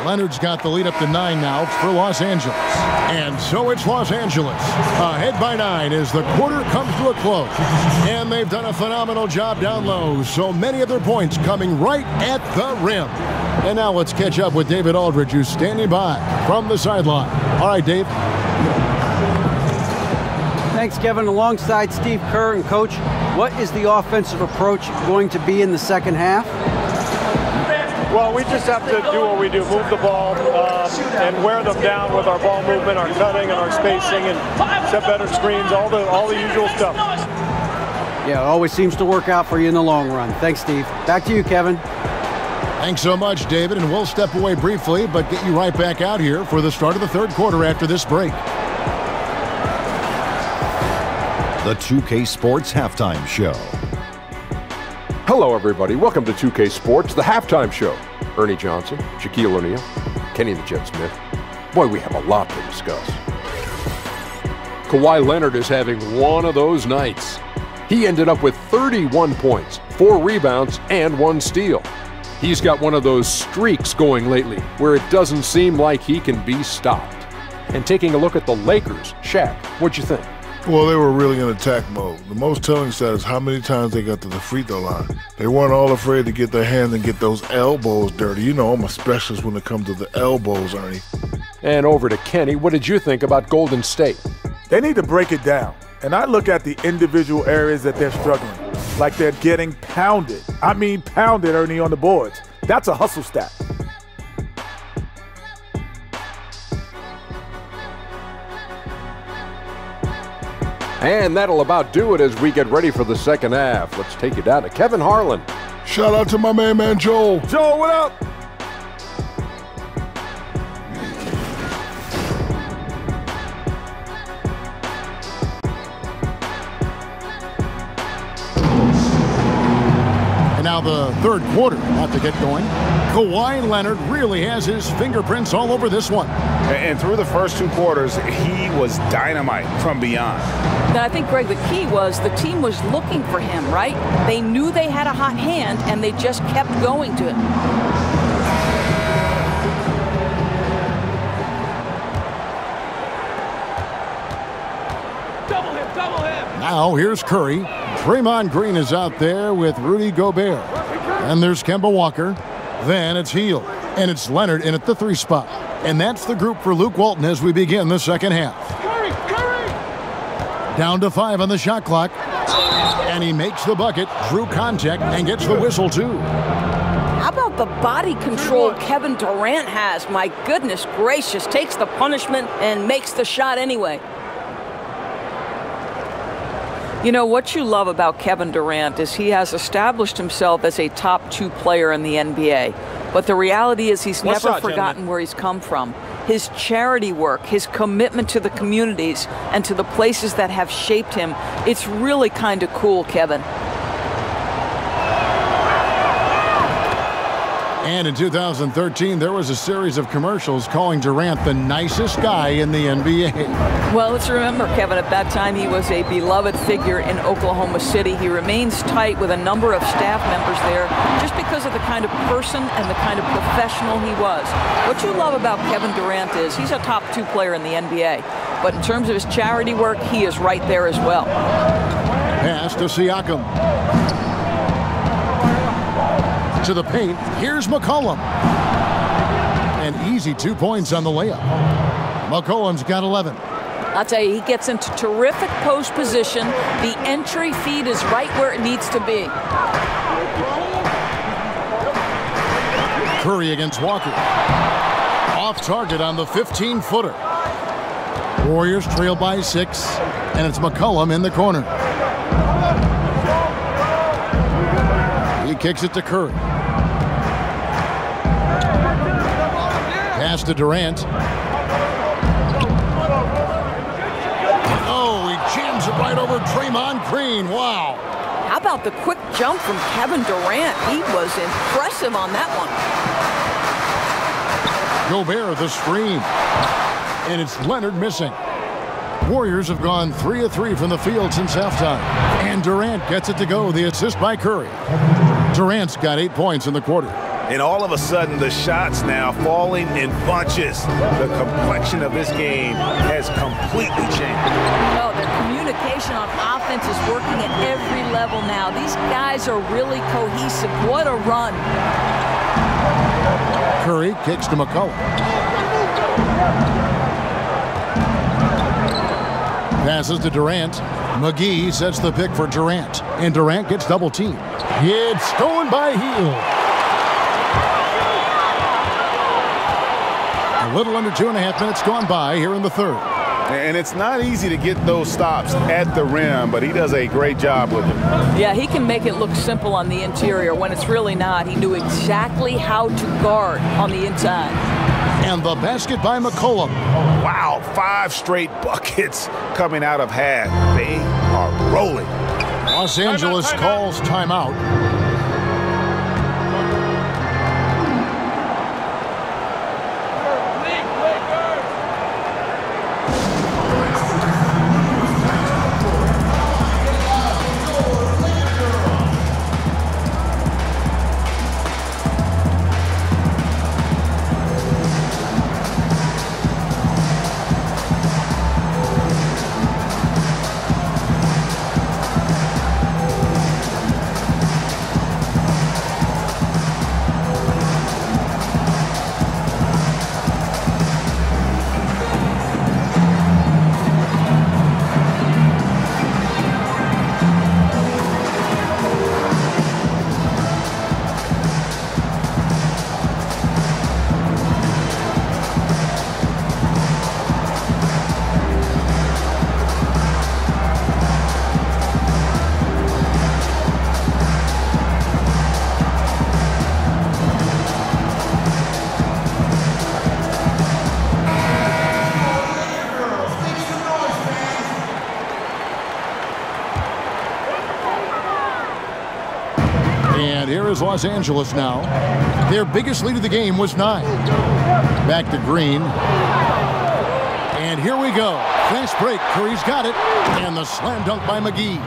Leonard's got the lead up to 9 now for Los Angeles. And so it's Los Angeles ahead by 9 as the quarter comes to a close. And they've done a phenomenal job down low. So many of their points coming right at the rim. And now let's catch up with David Aldridge, who's standing by from the sideline. All right, Dave. Thanks, Kevin. Alongside Steve Kerr and Coach, what is the offensive approach going to be in the second half? Well, we just have to do what we do, move the ball and wear them down with our ball movement, our cutting, and our spacing, and set better screens, all the usual stuff. Yeah, it always seems to work out for you in the long run. Thanks, Steve. Back to you, Kevin. Thanks so much, David, and we'll step away briefly, but get you right back out here for the start of the third quarter after this break. The 2K Sports Halftime Show. Hello, everybody. Welcome to 2K Sports, the halftime show. Ernie Johnson, Shaquille O'Neal, Kenny the Jet Smith. Boy, we have a lot to discuss. Kawhi Leonard is having one of those nights. He ended up with 31 points, 4 rebounds, and 1 steal. He's got one of those streaks going lately where it doesn't seem like he can be stopped. And taking a look at the Lakers, Shaq, what'd you think? Well, they were really in attack mode. The most telling stat is how many times they got to the free throw line. They weren't all afraid to get their hands and get those elbows dirty. You know I'm a specialist when it comes to the elbows, Ernie. And over to Kenny, what did you think about Golden State? They need to break it down. And I look at the individual areas that they're struggling, like they're getting pounded. I mean pounded, Ernie, on the boards. That's a hustle stat. And that'll about do it as we get ready for the second half. Let's take you down to Kevin Harlan. Shout out to my man Joel. Joel, what up? And now the third quarter about to get going. Kawhi Leonard really has his fingerprints all over this one. And through the first 2 quarters, he was dynamite from beyond. And I think, Greg, the key was the team was looking for him, right? They knew they had a hot hand, and they just kept going to him. Double him. Now here's Curry. Draymond Green is out there with Rudy Gobert. And there's Kemba Walker. Then it's Heel. And it's Leonard in at the 3 spot. And that's the group for Luke Walton as we begin the second half. Curry! Down to 5 on the shot clock. And he makes the bucket, drew contact, and gets the whistle too. How about the body control Kevin Durant has? My goodness gracious, takes the punishment and makes the shot anyway. You know, what you love about Kevin Durant is he has established himself as a top 2 player in the NBA. But the reality is he's never forgotten where he's come from. his charity work, his commitment to the communities and to the places that have shaped him. It's really kind of cool, Kevin. And in 2013, there was a series of commercials calling Durant the nicest guy in the NBA. Well, let's remember, Kevin, at that time he was a beloved figure in Oklahoma City. He remains tight with a number of staff members there just because of the kind of person and the kind of professional he was. What you love about Kevin Durant is he's a top 2 player in the NBA. But in terms of his charity work, he is right there as well. Pass to Siakam. To the paint, here's McCollum. An easy 2 points on the layup. McCollum's got 11. I'll tell you, he gets into terrific post position. The entry feed is right where it needs to be. Curry against Walker. Off target on the 15-footer. Warriors trail by 6, and it's McCollum in the corner. He kicks it to Curry. Pass to Durant. Oh, he jams it right over Draymond Green. Wow. How about the quick jump from Kevin Durant? He was impressive on that one. Gobert the screen. And it's Leonard missing. Warriors have gone 3 of 3 from the field since halftime. And Durant gets it to go. The assist by Curry. Durant's got 8 points in the quarter. And all of a sudden, the shots now falling in bunches. The complexion of this game has completely changed. Oh, their communication on offense is working at every level now. These guys are really cohesive. What a run. Curry kicks to McCollum. Passes to Durant. McGee sets the pick for Durant. And Durant gets double teamed. It's stolen by Hield. A little under 2.5 minutes gone by here in the third. And it's not easy to get those stops at the rim, but he does a great job with it. Yeah, he can make it look simple on the interior when it's really not. He knew exactly how to guard on the inside. And the basket by McCollum. Wow, 5 straight buckets coming out of half. They are rolling. Los Angeles calls timeout. Los Angeles now. Their biggest lead of the game was 9. Back to Green. And here we go. Fast break. Curry's got it. And the slam dunk by McGee.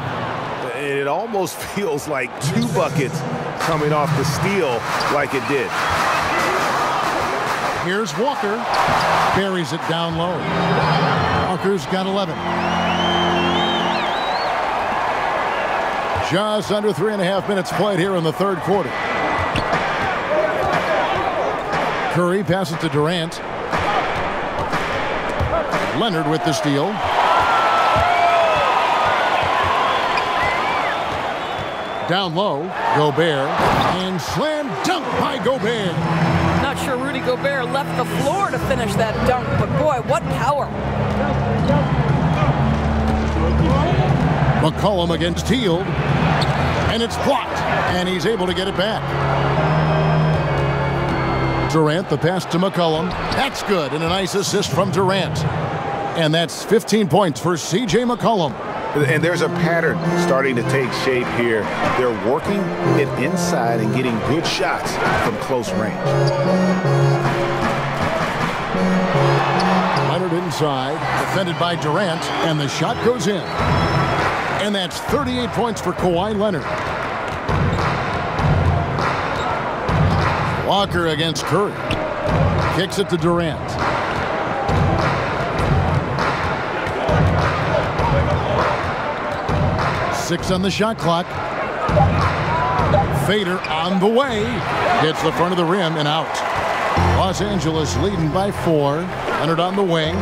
It almost feels like 2 buckets coming off the steal like it did. Here's Walker. Buries it down low. Walker's got 11. Just under 3.5 minutes played here in the third quarter. Curry passes to Durant. Leonard with the steal. Down low, Gobert. And slam dunk by Gobert. Not sure Rudy Gobert left the floor to finish that dunk, but boy, what power. McCollum against Hield. And it's blocked. And he's able to get it back. Durant, the pass to McCollum. That's good, and a nice assist from Durant. And that's 15 points for C.J. McCollum. And there's a pattern starting to take shape here. They're working it inside and getting good shots from close range. Leonard inside, defended by Durant, and the shot goes in. And that's 38 points for Kawhi Leonard. Walker against Curry. Kicks it to Durant. Six on the shot clock. Fader on the way. Hits the front of the rim and out. Los Angeles leading by 4. Leonard on the wing.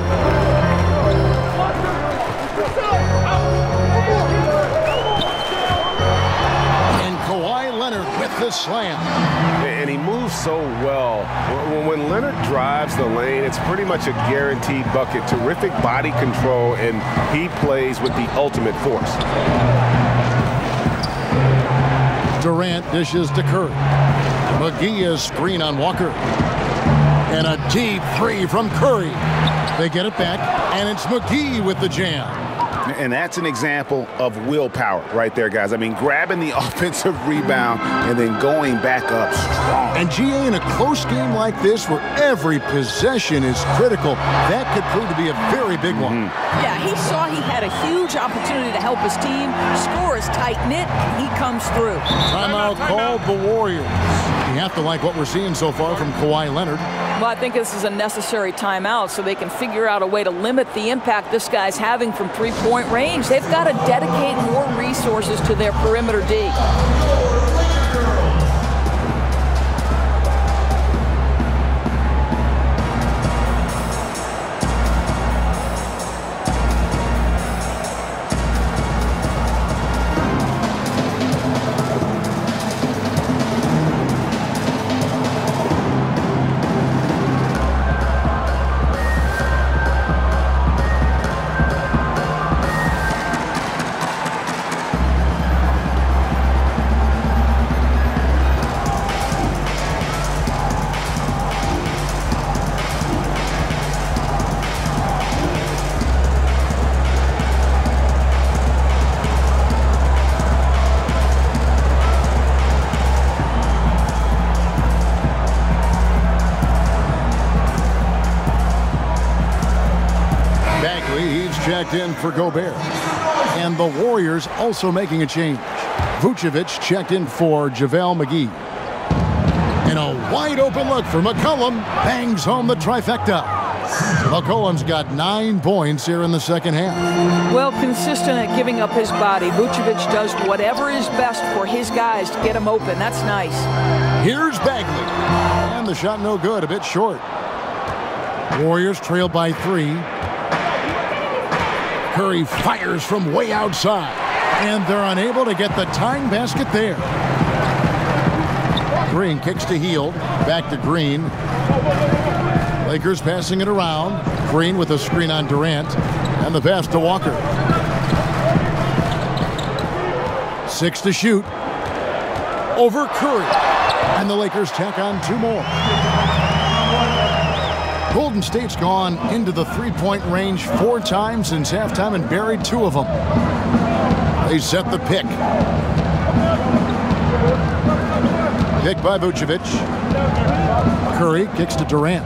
And Kawhi Leonard with the slam. And he moves so well. When Leonard drives the lane, it's pretty much a guaranteed bucket. Terrific body control, and he plays with the ultimate force. Durant dishes to Curry. McGee is screen on Walker. And a deep three from Curry. They get it back, and it's McGee with the jam. And that's an example of willpower right there, guys. I mean, grabbing the offensive rebound and then going back up strong. And GA, in a close game like this where every possession is critical, that could prove to be a very big one. Yeah, he saw he had a huge opportunity to help his team. Score is tight-knit. He comes through. Timeout called the Warriors. You have to like what we're seeing so far from Kawhi Leonard. Well, I think this is a necessary timeout so they can figure out a way to limit the impact this guy's having from three-point range. They've got to dedicate more resources to their perimeter D. Checked in for Gobert. And the Warriors also making a change. Vucevic checked in for JaVale McGee. And a wide open look for McCollum. Bangs home the trifecta. McCollum's got 9 points here in the second half. Well, consistent at giving up his body. Vucevic does whatever is best for his guys to get him open. That's nice. Here's Bagley. And the shot no good, a bit short. Warriors trail by 3. Curry fires from way outside, and they're unable to get the tying basket there. Green kicks to Hield, back to Green. Lakers passing it around. Green with a screen on Durant, and the pass to Walker. 6 to shoot. Over Curry, and the Lakers tack on 2 more. Golden State's gone into the three-point range 4 times since halftime and buried 2 of them. They set the pick. Pick by Vucevic. Curry kicks to Durant.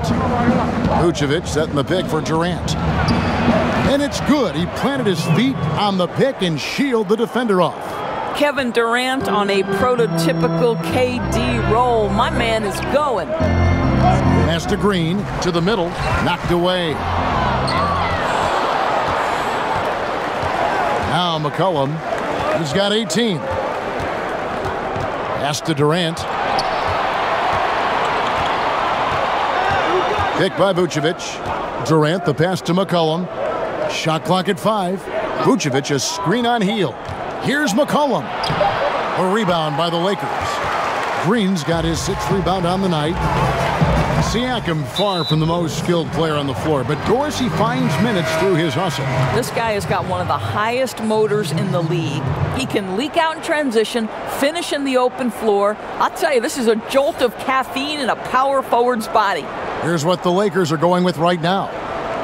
Vucevic setting the pick for Durant. And it's good. He planted his feet on the pick and shielded the defender off. Kevin Durant on a prototypical KD roll. My man is going. Pass to Green, to the middle, knocked away. Now McCollum, he's got 18. Pass to Durant. Pick by Vucevic. Durant, the pass to McCollum. Shot clock at 5. Vucevic, a screen on Hield. Here's McCollum. A rebound by the Lakers. Green's got his 6th rebound on the night. Siakam far from the most skilled player on the floor, but Dorsey finds minutes through his hustle. This guy has got one of the highest motors in the league. He can leak out in transition, finish in the open floor. I'll tell you, this is a jolt of caffeine in a power forward's body. Here's what the Lakers are going with right now.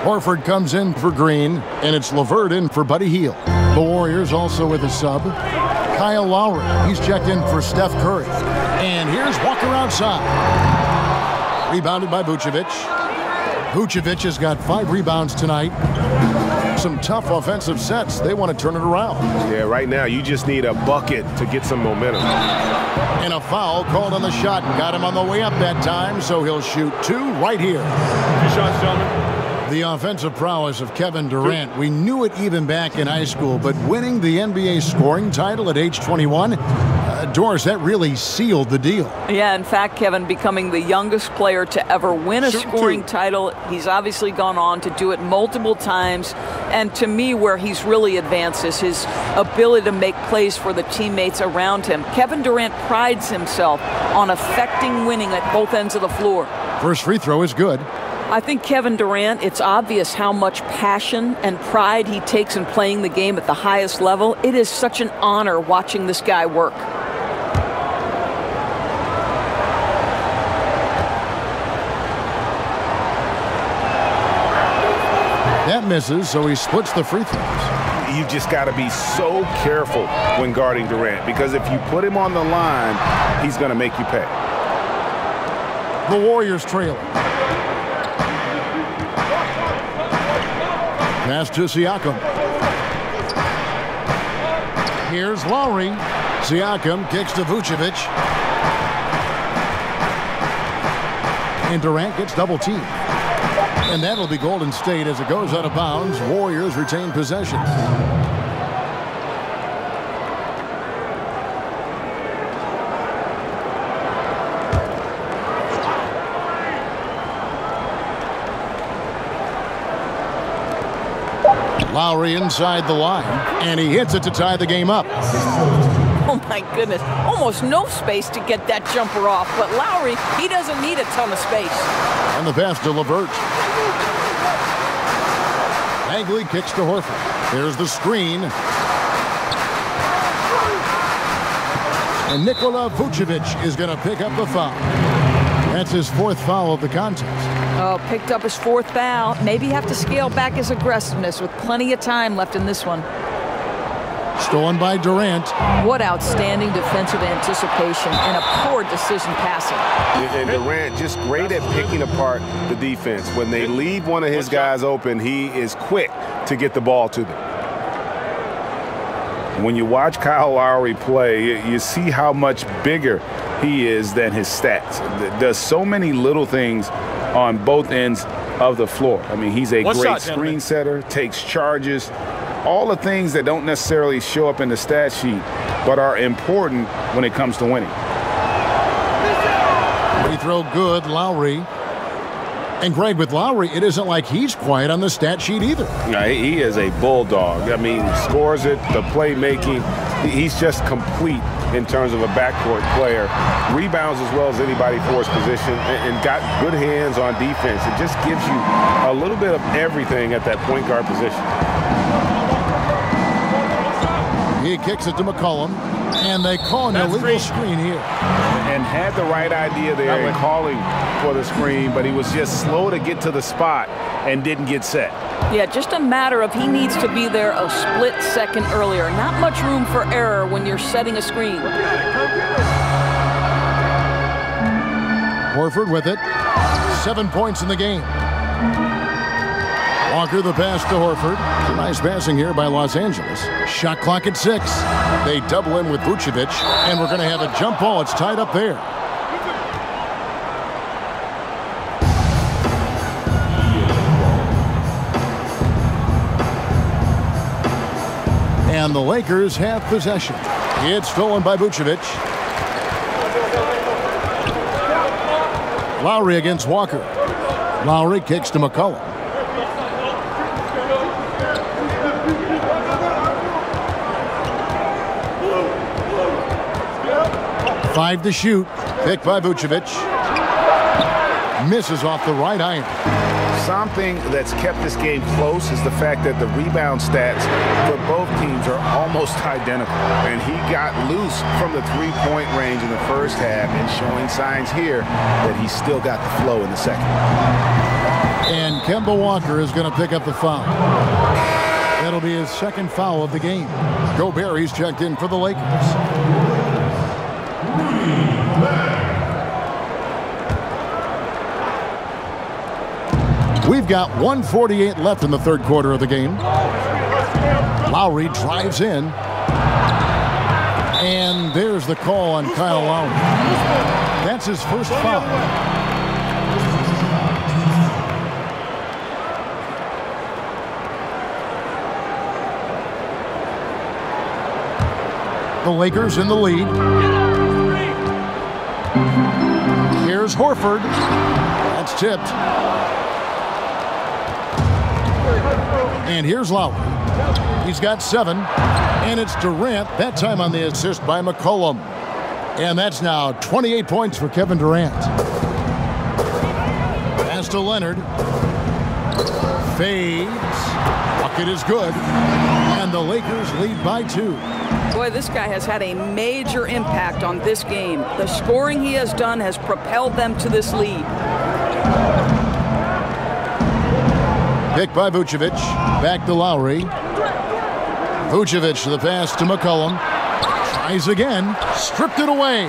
Horford comes in for Green, and it's LeVert in for Buddy Hield. The Warriors also with a sub. Kyle Lowry, he's checked in for Steph Curry. And here's Walker outside. Rebounded by Vucevic. Vucevic has got 5 rebounds tonight. Some tough offensive sets. They want to turn it around. Yeah, right now you just need a bucket to get some momentum. And a foul called on the shot. Got him on the way up that time, so he'll shoot 2 right here. 2 shots, gentlemen. The offensive prowess of Kevin Durant. We knew it even back in high school, but winning the NBA scoring title at age 21, Doris, that really sealed the deal. Yeah, in fact, Kevin, becoming the youngest player to ever win a scoring title. He's obviously gone on to do it multiple times. And to me, where he's really advanced is his ability to make plays for the teammates around him. Kevin Durant prides himself on affecting winning at both ends of the floor. First free throw is good. I think Kevin Durant, it's obvious how much passion and pride he takes in playing the game at the highest level. It is such an honor watching this guy work. That misses, so he splits the free throws. You've just got to be so careful when guarding Durant, because if you put him on the line, he's going to make you pay. The Warriors trail. Pass to Siakam. Here's Lowry. Siakam kicks to Vucevic. And Durant gets double teamed. And that'll be Golden State as it goes out of bounds. Warriors retain possession. Lowry inside the line, and he hits it to tie the game up. Oh, my goodness. Almost no space to get that jumper off. But Lowry, he doesn't need a ton of space. And the pass to LeVert. Bagley kicks to Horford. There's the screen. And Nikola Vucevic is going to pick up the foul. That's his 4th foul of the contest. Oh, picked up his 4th foul. Maybe have to scale back his aggressiveness with plenty of time left in this one. Stolen by Durant. What outstanding defensive anticipation and a poor decision passing. And Durant just great at picking apart the defense. When they leave one of his guys open, he is quick to get the ball to them. When you watch Kyle Lowry play, you see how much bigger he is than his stats. Does so many little things on both ends of the floor. I mean, he's a great screen setter, takes charges, all the things that don't necessarily show up in the stat sheet, but are important when it comes to winning. Free throw good, Lowry. And Greg, with Lowry, it isn't like he's quiet on the stat sheet either. Yeah, he is a bulldog. I mean, scores it, the playmaking. He's just complete in terms of a backcourt player. Rebounds as well as anybody for his position, and got good hands on defense. It just gives you a little bit of everything at that point guard position. He kicks it to McCollum, and they call an illegal screen here. And had the right idea there in calling for the screen, but he was just slow to get to the spot and didn't get set. Yeah, just a matter of he needs to be there a split second earlier. Not much room for error when you're setting a screen. Horford with it. 7 points in the game. Walker the pass to Horford. Nice passing here by Los Angeles. Shot clock at 6. They double in with Vucevic, and we're going to have a jump ball. It's tied up there. And the Lakers have possession. It's stolen by Vucevic. Lowry against Walker. Lowry kicks to McCollum. Five to shoot. Picked by Vucevic. Misses off the right iron. Something that's kept this game close is the fact that the rebound stats for both teams are almost identical. And he got loose from the three-point range in the first half and showing signs here that he's still got the flow in the second. And Kemba Walker is going to pick up the foul. That'll be his second foul of the game. Gobert, he's checked in for the Lakers. We've got 1:48 left in the third quarter of the game. Lowry drives in. And there's the call on Kyle Lowry. That's his first foul. The Lakers in the lead. Here's Horford. That's tipped. And here's Lowry. He's got 7. And it's Durant, that time on the assist by McCollum. And that's now 28 points for Kevin Durant. Pass to Leonard. Fades. Bucket is good. And the Lakers lead by 2. Boy, this guy has had a major impact on this game. The scoring he has done has propelled them to this lead. Pick by Vucevic. Back to Lowry. Vucevic, the pass to McCollum. Tries again. Stripped it away.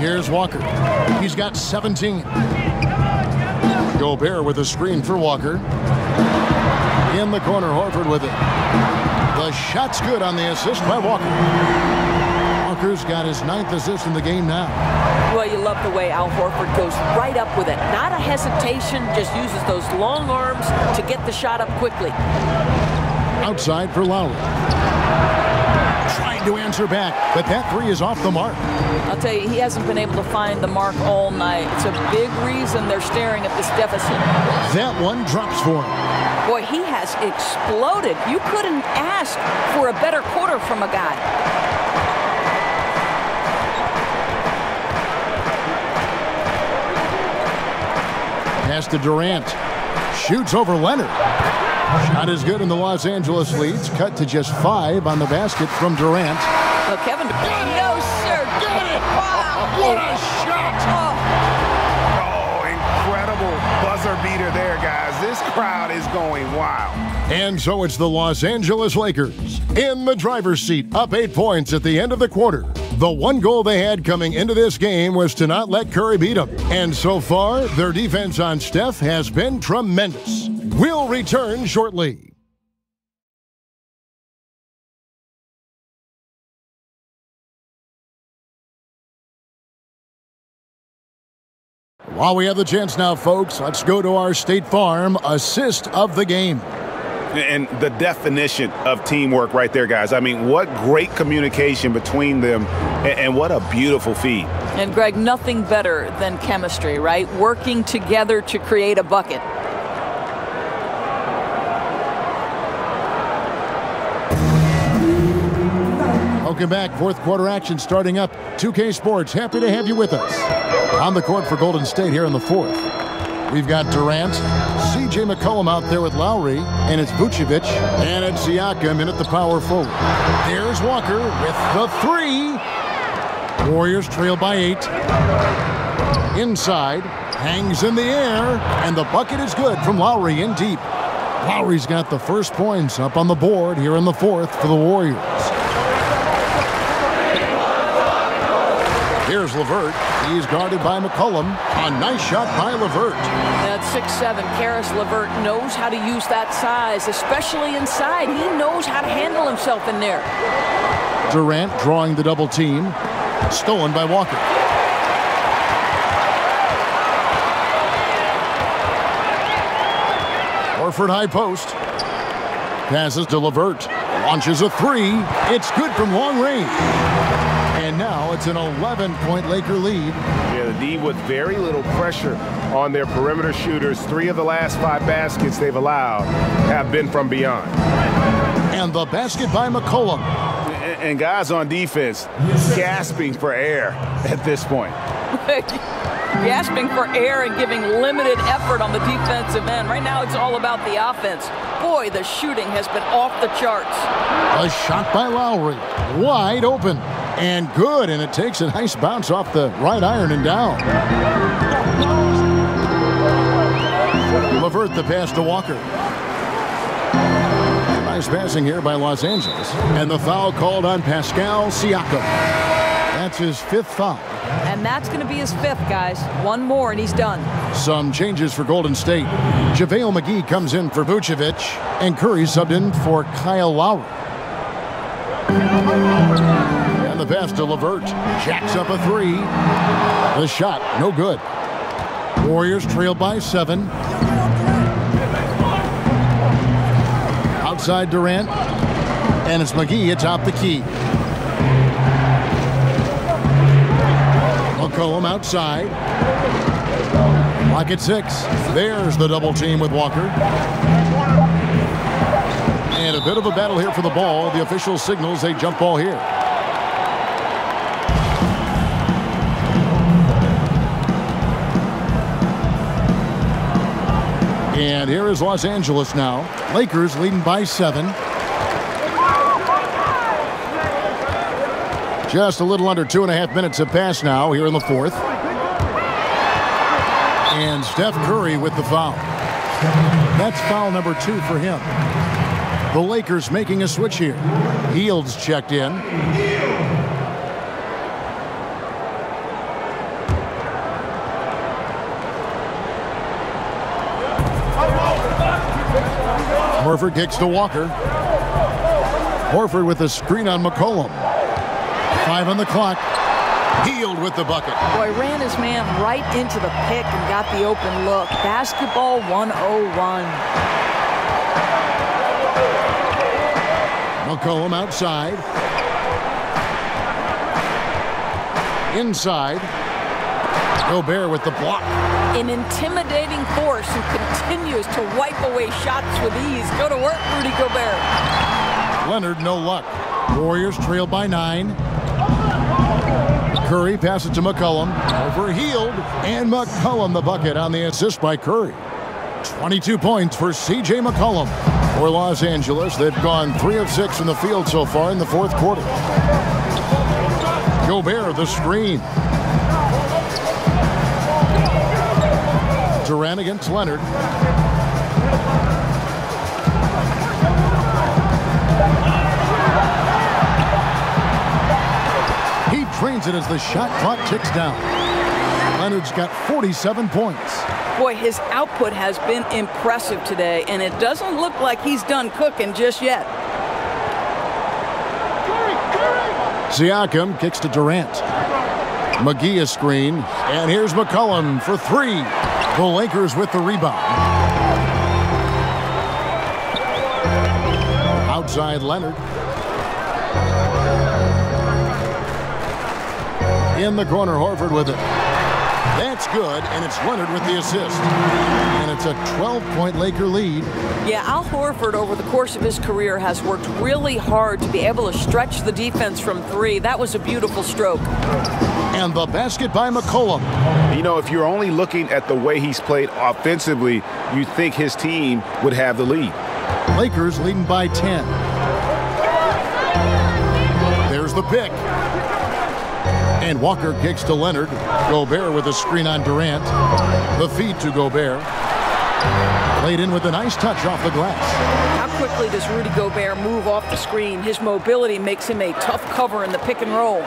Here's Walker. He's got 17. Gobert with a screen for Walker. In the corner, Horford with it. The shot's good on the assist by Walker. Walker's got his 9th assist in the game now. Well, you love the way Al Horford goes right up with it. Not a hesitation, just uses those long arms to get the shot up quickly. Outside for Lowry. Trying to answer back, but that 3 is off the mark. I'll tell you, he hasn't been able to find the mark all night. It's a big reason they're staring at this deficit. That one drops for him. Boy, he has exploded. You couldn't ask for a better quarter from a guy. Pass to Durant. Shoots over Leonard. Shot is good, and the Los Angeles leads. Cut to just 5 on the basket from Durant. Well, Kevin Durant. No, sir. Get it. Wow. What a shot. Oh, incredible buzzer beater there, guys. This crowd is going wild. And so it's the Los Angeles Lakers in the driver's seat, up 8 points at the end of the quarter. The one goal they had coming into this game was to not let Curry beat them. And so far, their defense on Steph has been tremendous. We'll return shortly. While we have the chance now, folks, let's go to our State Farm assist of the game. And the definition of teamwork right there, guys. I mean, what great communication between them, and what a beautiful feed. And, Greg, nothing better than chemistry, right? Working together to create a bucket. Welcome back. Fourth quarter action starting up. 2K Sports, happy to have you with us. On the court for Golden State here in the fourth. We've got Durant, C.J. McCollum out there with Lowry, and it's Vucevic, and it's Siakam in at the power forward. There's Walker with the 3. Warriors trail by 8. Inside, hangs in the air, and the bucket is good from Lowry in deep. Lowry's got the first points up on the board here in the fourth for the Warriors. Here's LeVert. He's guarded by McCollum. A nice shot by LeVert. At 6'7", Karis LeVert knows how to use that size, especially inside. He knows how to handle himself in there. Durant drawing the double team. Stolen by Walker. Horford high post. Passes to LeVert. Launches a 3. It's good from long range. And now it's an 11-point Laker lead. Yeah, the D with very little pressure on their perimeter shooters. 3 of the last 5 baskets they've allowed have been from beyond. And the basket by McCollum. And guys on defense gasping for air at this point. Gasping for air and giving limited effort on the defensive end. Right now it's all about the offense. Boy, the shooting has been off the charts. A shot by Lowry. Wide open. And good, and it takes a nice bounce off the right iron and down. LeVert the pass to Walker. Nice passing here by Los Angeles. And the foul called on Pascal Siakam. That's his 5th foul. And that's going to be his 5th, guys. One more and he's done. Some changes for Golden State. JaVale McGee comes in for Vucevic, and Curry subbed in for Kyle Lowry. And the pass to LeVert. Jacks up a 3. The shot, no good. Warriors trail by 7. Outside Durant. And it's McGee atop the key. McCollum outside. Lock at 6. There's the double team with Walker. And a bit of a battle here for the ball. The official signals a jump ball here. And here is Los Angeles now. Lakers leading by 7. Just a little under 2.5 minutes have passed now here in the 4th. And Steph Curry with the foul. That's foul number 2 for him. The Lakers making a switch here. Hield's checked in. Horford kicks to Walker. Horford with a screen on McCollum. 5 on the clock. Hield with the bucket. Boy, ran his man right into the pick and got the open look. Basketball 101. McCollum outside. Inside. Gobert with the block. An intimidating force who continues to wipe away shots with ease. Go to work, Rudy Gobert. Leonard, no luck. Warriors trail by 9. Curry passes to McCollum. Over Hield. And McCollum the bucket on the assist by Curry. 22 points for C.J. McCollum. For Los Angeles, they've gone 3 of 6 from the field so far in the 4th quarter. Gobert the screen. Durant against Leonard. He trains it as the shot clock ticks down. Leonard's got 47 points. Boy, his output has been impressive today, and it doesn't look like he's done cooking just yet. Siakam kicks to Durant. McGee a screen, and here's McCollum for 3. The Lakers with the rebound. Outside Leonard. In the corner, Horford with it. That's good, and it's Leonard with the assist. And it's a 12-point Laker lead. Yeah, Al Horford over the course of his career has worked really hard to be able to stretch the defense from 3. That was a beautiful stroke. And the basket by McCollum. You know, if you're only looking at the way he's played offensively, you'd think his team would have the lead. Lakers leading by 10. There's the pick. And Walker kicks to Leonard. Gobert with a screen on Durant. The feed to Gobert. Played in with a nice touch off the glass. How quickly does Rudy Gobert move off the screen? His mobility makes him a tough cover in the pick and roll.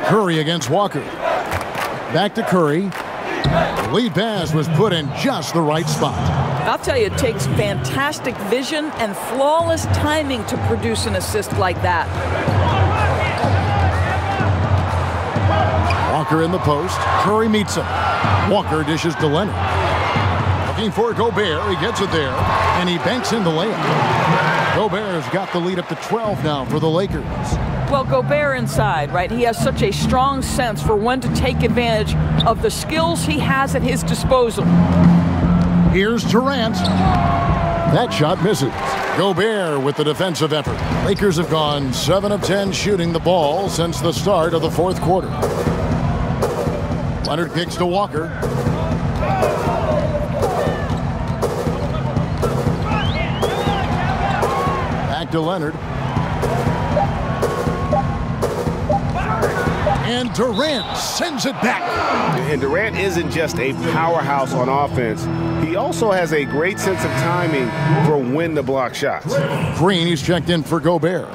Curry against Walker. Back to Curry. The lead pass was put in just the right spot. I'll tell you, it takes fantastic vision and flawless timing to produce an assist like that. Walker in the post. Curry meets him. Walker dishes to Leonard. Looking for Gobert. He gets it there. And he banks in the layup. Gobert's got the lead up to 12 now for the Lakers. Well, Gobert inside, right? He has such a strong sense for when to take advantage of the skills he has at his disposal. Here's Durant. That shot misses. Gobert with the defensive effort. Lakers have gone 7 of 10 shooting the ball since the start of the fourth quarter. Leonard kicks to Walker. Back to Leonard. And Durant sends it back. And Durant isn't just a powerhouse on offense. He also has a great sense of timing for when to block shots. Green, he's checked in for Gobert.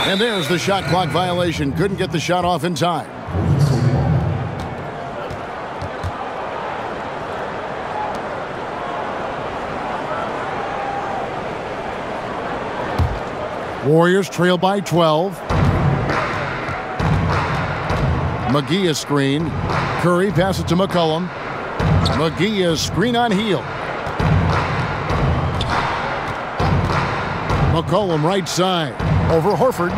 And there's the shot clock violation. Couldn't get the shot off in time. Warriors trail by 12. McGee is screen. Curry passes to McCollum. McGee is screen on heel. McCollum right side. Over Horford.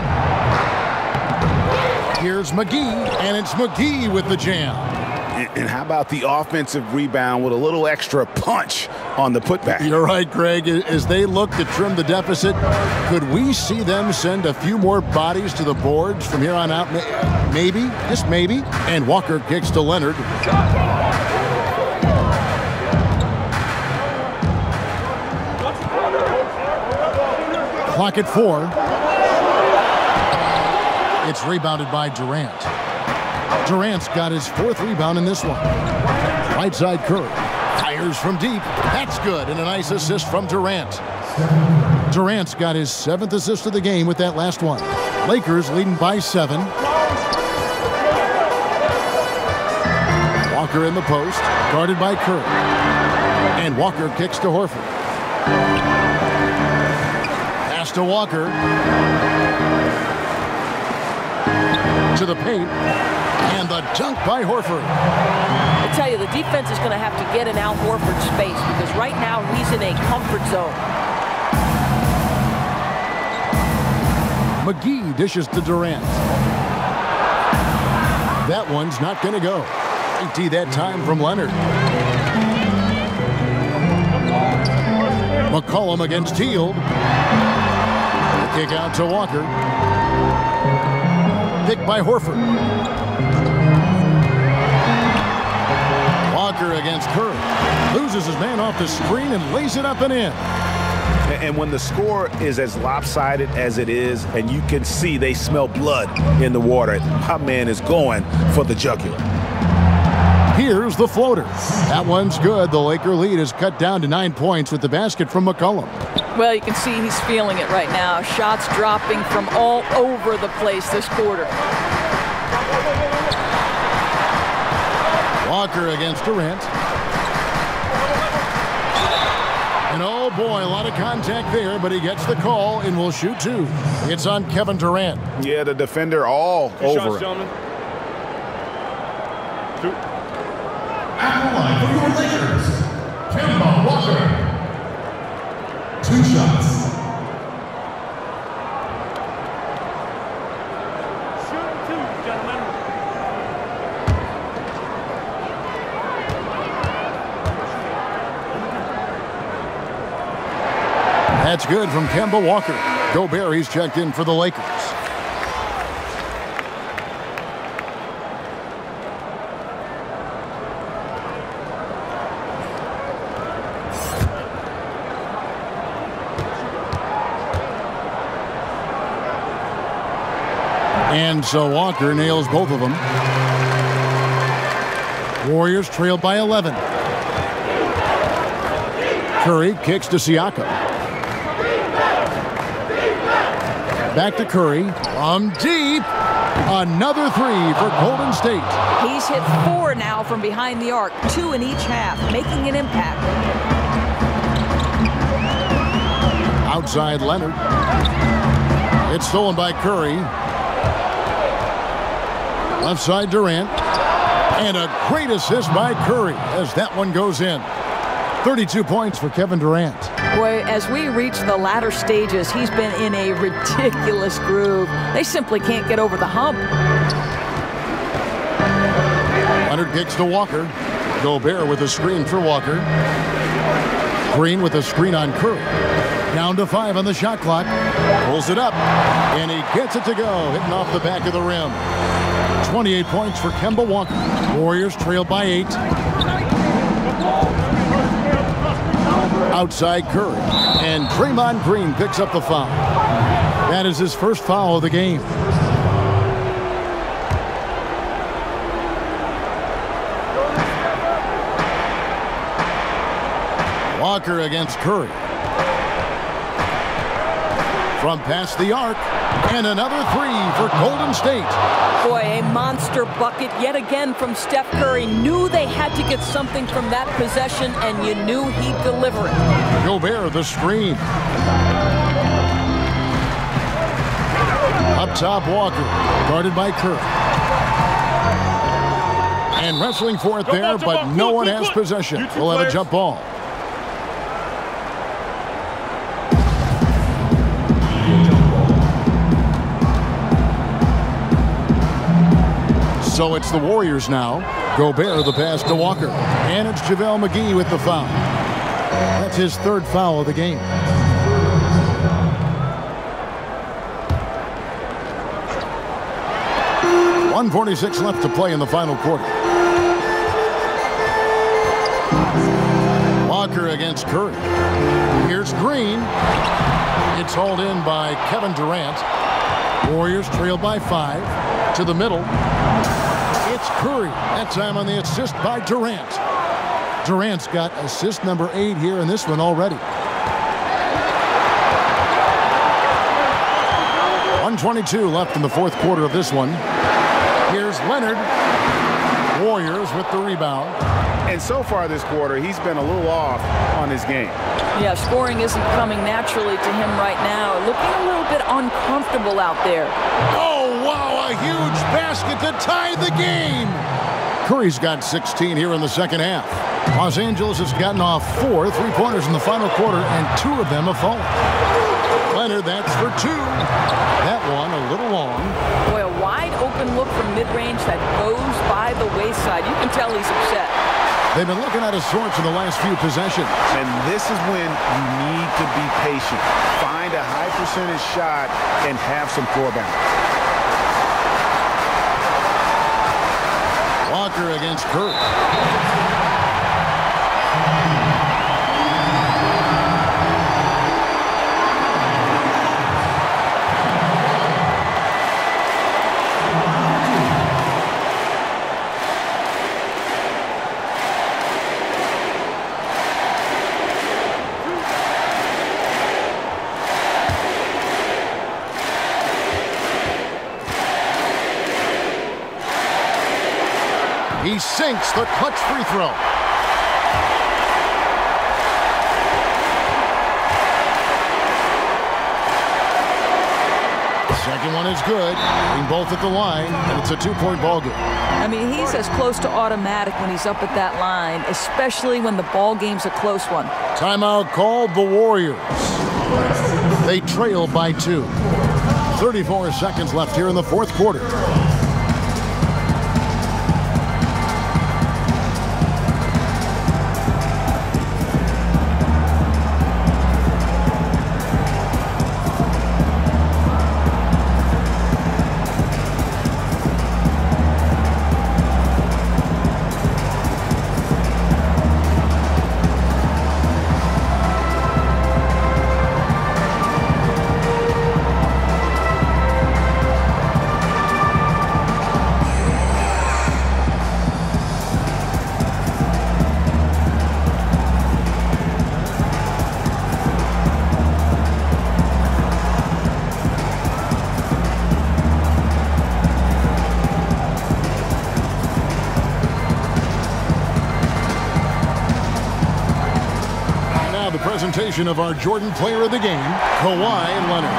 Here's McGee, and it's McGee with the jam. And how about the offensive rebound with a little extra punch on the putback? You're right, Greg. As they look to trim the deficit, could we see them send a few more bodies to the boards from here on out? Maybe, just maybe. And Walker kicks to Leonard. Clock at 4. It's rebounded by Durant. Durant's got his 4th rebound in this one. Right side Curry. Fires from deep. That's good. And a nice assist from Durant. Durant's got his 7th assist of the game with that last one. Lakers leading by 7. Walker in the post. Guarded by Curry. And Walker kicks to Horford. Pass to Walker. To the paint. And the dunk by Horford. I tell you, the defense is going to have to get in Al Horford's space because right now he's in a comfort zone. McGee dishes to Durant. That one's not going to go. Empty that time from Leonard. McCollum against Hield. The kick out to Walker. Pick by Horford. Walker against Curry. Loses his man off the screen and lays it up and in. And when the score is as lopsided as it is, and you can see they smell blood in the water, my man is going for the jugular. Here's the floater. That one's good. The Laker lead is cut down to 9 points with the basket from McCollum. Well, you can see he's feeling it right now. Shots dropping from all over the place this quarter. Walker against Durant. And oh boy, a lot of contact there, but he gets the call and will shoot 2. It's on Kevin Durant. Yeah, the defender all over him. At the line for your Lakers, Kemba Walker. 2 shots. Shoot 2, gentlemen. That's good from Kemba Walker. Gobert, he's checked in for the Lakers. And so Walker nails both of them. Warriors trail by 11. Curry kicks to Siakam. Back to Curry. From deep. Another 3 for Golden State. He's hit 4 now from behind the arc, 2 in each half, making an impact. Outside Leonard. It's stolen by Curry. Left side Durant. And a great assist by Curry as that one goes in. 32 points for Kevin Durant. Boy, as we reach the latter stages, he's been in a ridiculous groove. They simply can't get over the hump. Leonard kicks to Walker. Gobert with a screen for Walker. Green with a screen on Curry. Down to 5 on the shot clock. Pulls it up, and he gets it to go, hitting off the back of the rim. 28 points for Kemba Walker. Warriors trail by 8. Outside Curry, and Draymond Green picks up the foul. That is his first foul of the game. Walker against Curry. From past the arc, and another 3 for Golden State. Boy, a monster bucket yet again from Steph Curry. Knew they had to get something from that possession, and you knew he'd deliver it. Gobert, the screen. Up top, Walker, guarded by Curry. And wrestling for it there, but no one has possession. We'll have a jump ball. So it's the Warriors now. Gobert the pass to Walker. And it's JaVale McGee with the foul. That's his third foul of the game. .146 left to play in the final quarter. Walker against Curry. Here's Green. It's hauled in by Kevin Durant. Warriors trail by 5. To the middle. It's Curry. That time on the assist by Durant. Durant's got assist number 8 here in this one already. 1:22 left in the fourth quarter of this one. Here's Leonard. Warriors with the rebound. And so far this quarter, he's been a little off on his game. Yeah, scoring isn't coming naturally to him right now. Looking a little bit uncomfortable out there. Oh, wow, a huge basket to tie the game. Curry's got 16 here in the second half. Los Angeles has gotten off 4 3-pointers in the final quarter, and 2 of them have fallen. Leonard, that's for 2. That one a little long. Boy, a wide open look from mid-range that goes by the wayside. You can tell he's upset. They've been looking at his sorts in the last few possessions. And this is when you need to be patient. Find a high percentage shot and have some floor balance. Walker against Curry. He sinks the clutch free throw. Second one is good. Being both at the line, and it's a 2-point ball game. I mean, he's as close to automatic when he's up at that line, especially when the ball game's a close one. Timeout called the Warriors. They trail by 2. 34 seconds left here in the fourth quarter. Presentation of our Jordan Player of the Game, Kawhi Leonard.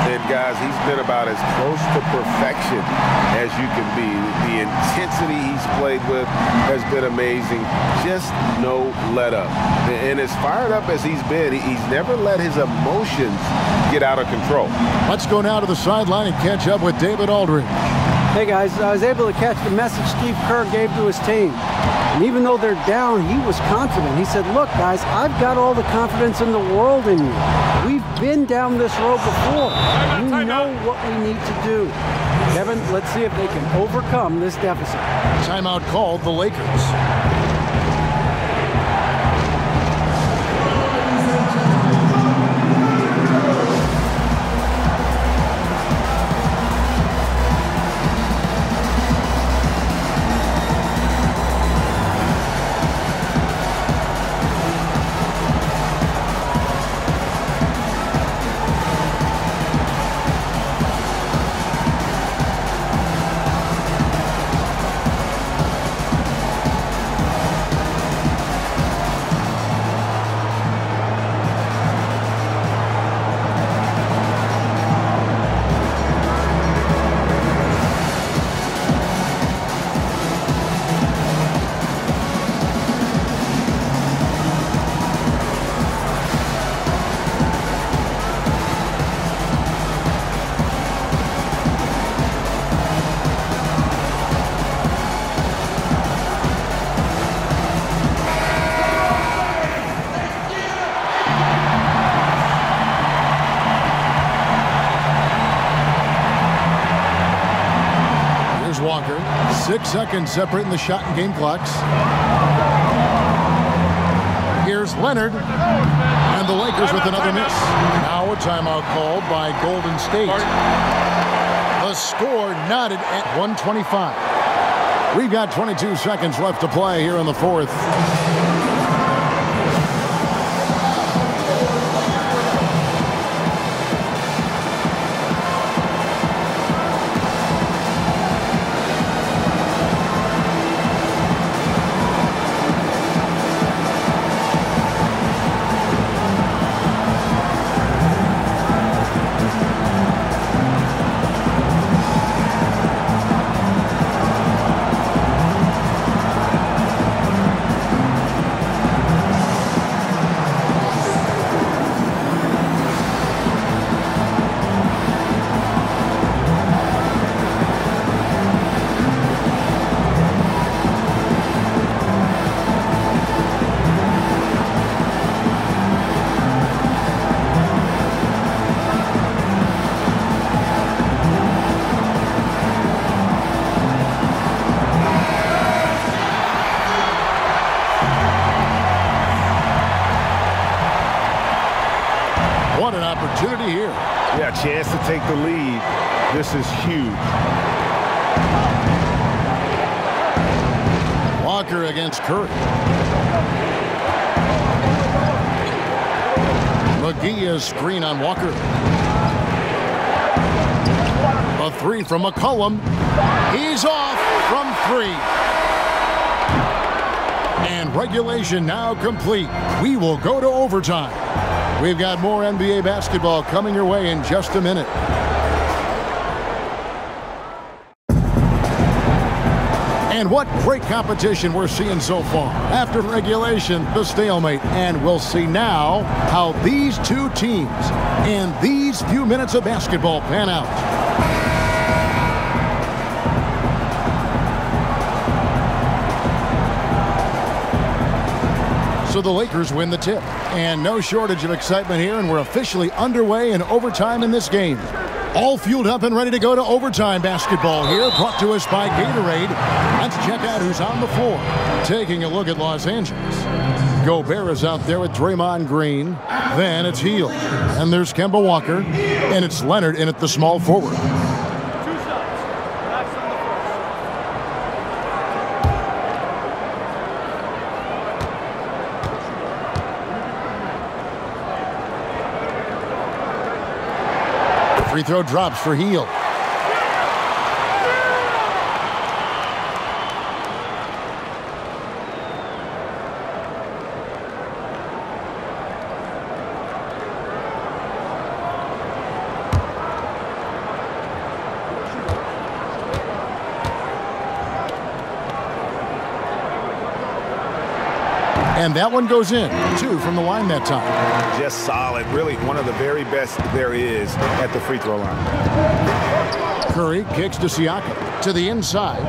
And guys, he's been about as close to perfection as you can be. The intensity he's played with has been amazing. Just no let up. And as fired up as he's been, he's never let his emotions get out of control. Let's go now to the sideline and catch up with David Aldridge. Hey guys, I was able to catch the message Steve Kerr gave to his team. And even though they're down, he was confident. He said, look guys, I've got all the confidence in the world in you. We've been down this road before. You know what we need to do. Kevin, let's see if they can overcome this deficit. Timeout called the Lakers. Walker. 6 seconds separating the shot and game clocks. Here's Leonard. And the Lakers with another miss. Now a timeout called by Golden State. The score knotted at 125. We've got 22 seconds left to play here in the fourth. What an opportunity here. Yeah, chance to take the lead. This is huge. Walker against Curry. McGee is screen on Walker. A three from McCollum. He's off from three. And regulation now complete. We will go to overtime. We've got more NBA basketball coming your way in just a minute. And what great competition we're seeing so far. After regulation, the stalemate. And we'll see now how these two teams and these few minutes of basketball pan out. So the Lakers win the tip. And no shortage of excitement here, and we're officially underway in overtime in this game. All fueled up and ready to go to overtime basketball here, brought to us by Gatorade. Let's check out who's on the floor. Taking a look at Los Angeles. Gobert is out there with Draymond Green. Then it's Hield. And there's Kemba Walker. And it's Leonard in at the small forward. Free throw drops for Hield. And that one goes in. 2 from the line that time. Just solid. Really one of the very best there is at the free throw line. Curry kicks to Siakam. To the inside.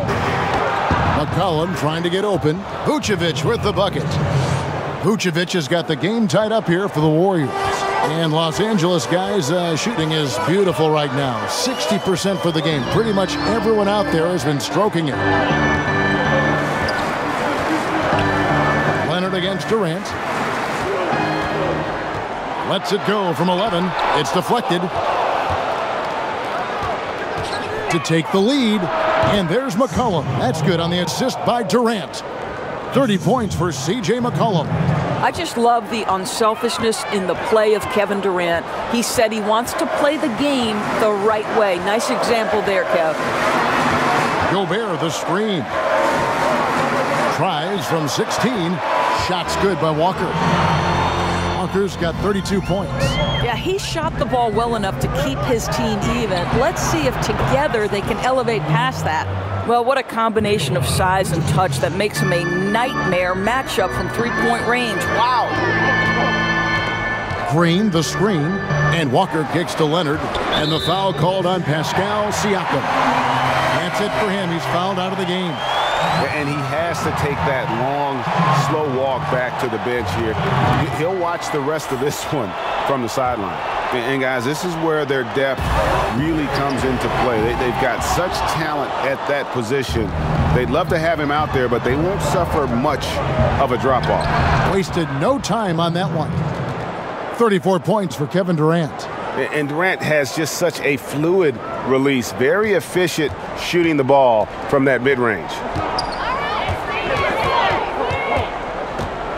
McCollum trying to get open. Vucevic with the bucket. Vucevic has got the game tied up here for the Warriors. And Los Angeles guys shooting is beautiful right now. 60% for the game. Pretty much everyone out there has been stroking it. Leonard against Durant. Lets it go from 11. It's deflected. To take the lead. And there's McCollum. That's good on the assist by Durant. 30 points for C.J. McCollum. I just love the unselfishness in the play of Kevin Durant. He said he wants to play the game the right way. Nice example there, Kev. Gobert, the screen. Tries from 16. Shots good by Walker. Walker's got 32 points. Yeah, he shot the ball well enough to keep his team even. Let's see if together they can elevate past that. Well, what a combination of size and touch that makes him a nightmare matchup from three-point range. Wow. Green, the screen, and Walker kicks to Leonard, and the foul called on Pascal Siakam. That's it for him. He's fouled out of the game. And he has to take that long, slow walk back to the bench here. He'll watch the rest of this one from the sideline. And guys, this is where their depth really comes into play. They've got such talent at that position. They'd love to have him out there, but they won't suffer much of a drop-off. Wasted no time on that one. 34 points for Kevin Durant. And Durant has just such a fluid release, very efficient shooting the ball from that mid-range.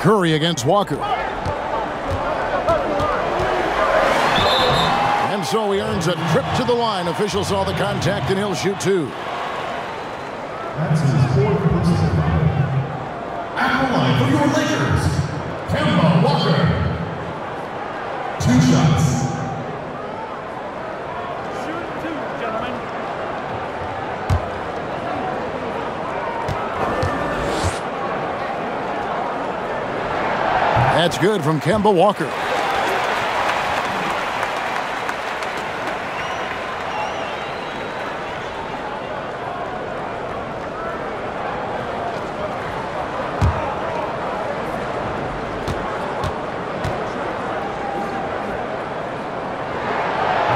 Curry against Walker. And so he earns a trip to the line. Official saw the contact, and he'll shoot 2. That's his 4th personal foul. At the line for your Lakers, Kemba Walker. 2 shots. That's good from Kemba Walker.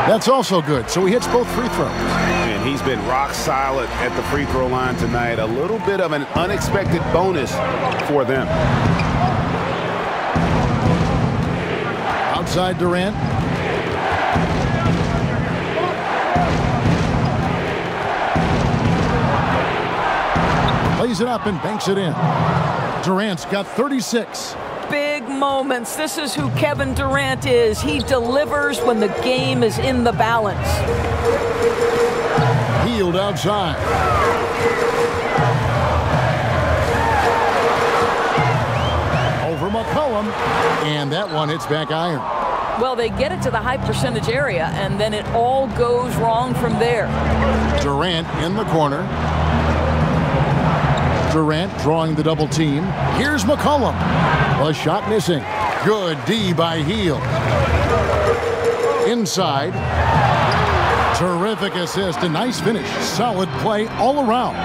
That's also good. So he hits both free throws. And he's been rock solid at the free throw line tonight. A little bit of an unexpected bonus for them. Outside Durant. Plays it up and banks it in. Durant's got 36. Big moments. This is who Kevin Durant is. He delivers when the game is in the balance. Healed outside. Over McCollum. And that one hits back iron. Well, they get it to the high percentage area, and then it all goes wrong from there. Durant in the corner. Durant drawing the double team. Here's McCollum. A shot missing. Good D by Hield. Inside. Terrific assist. A nice finish. Solid play all around.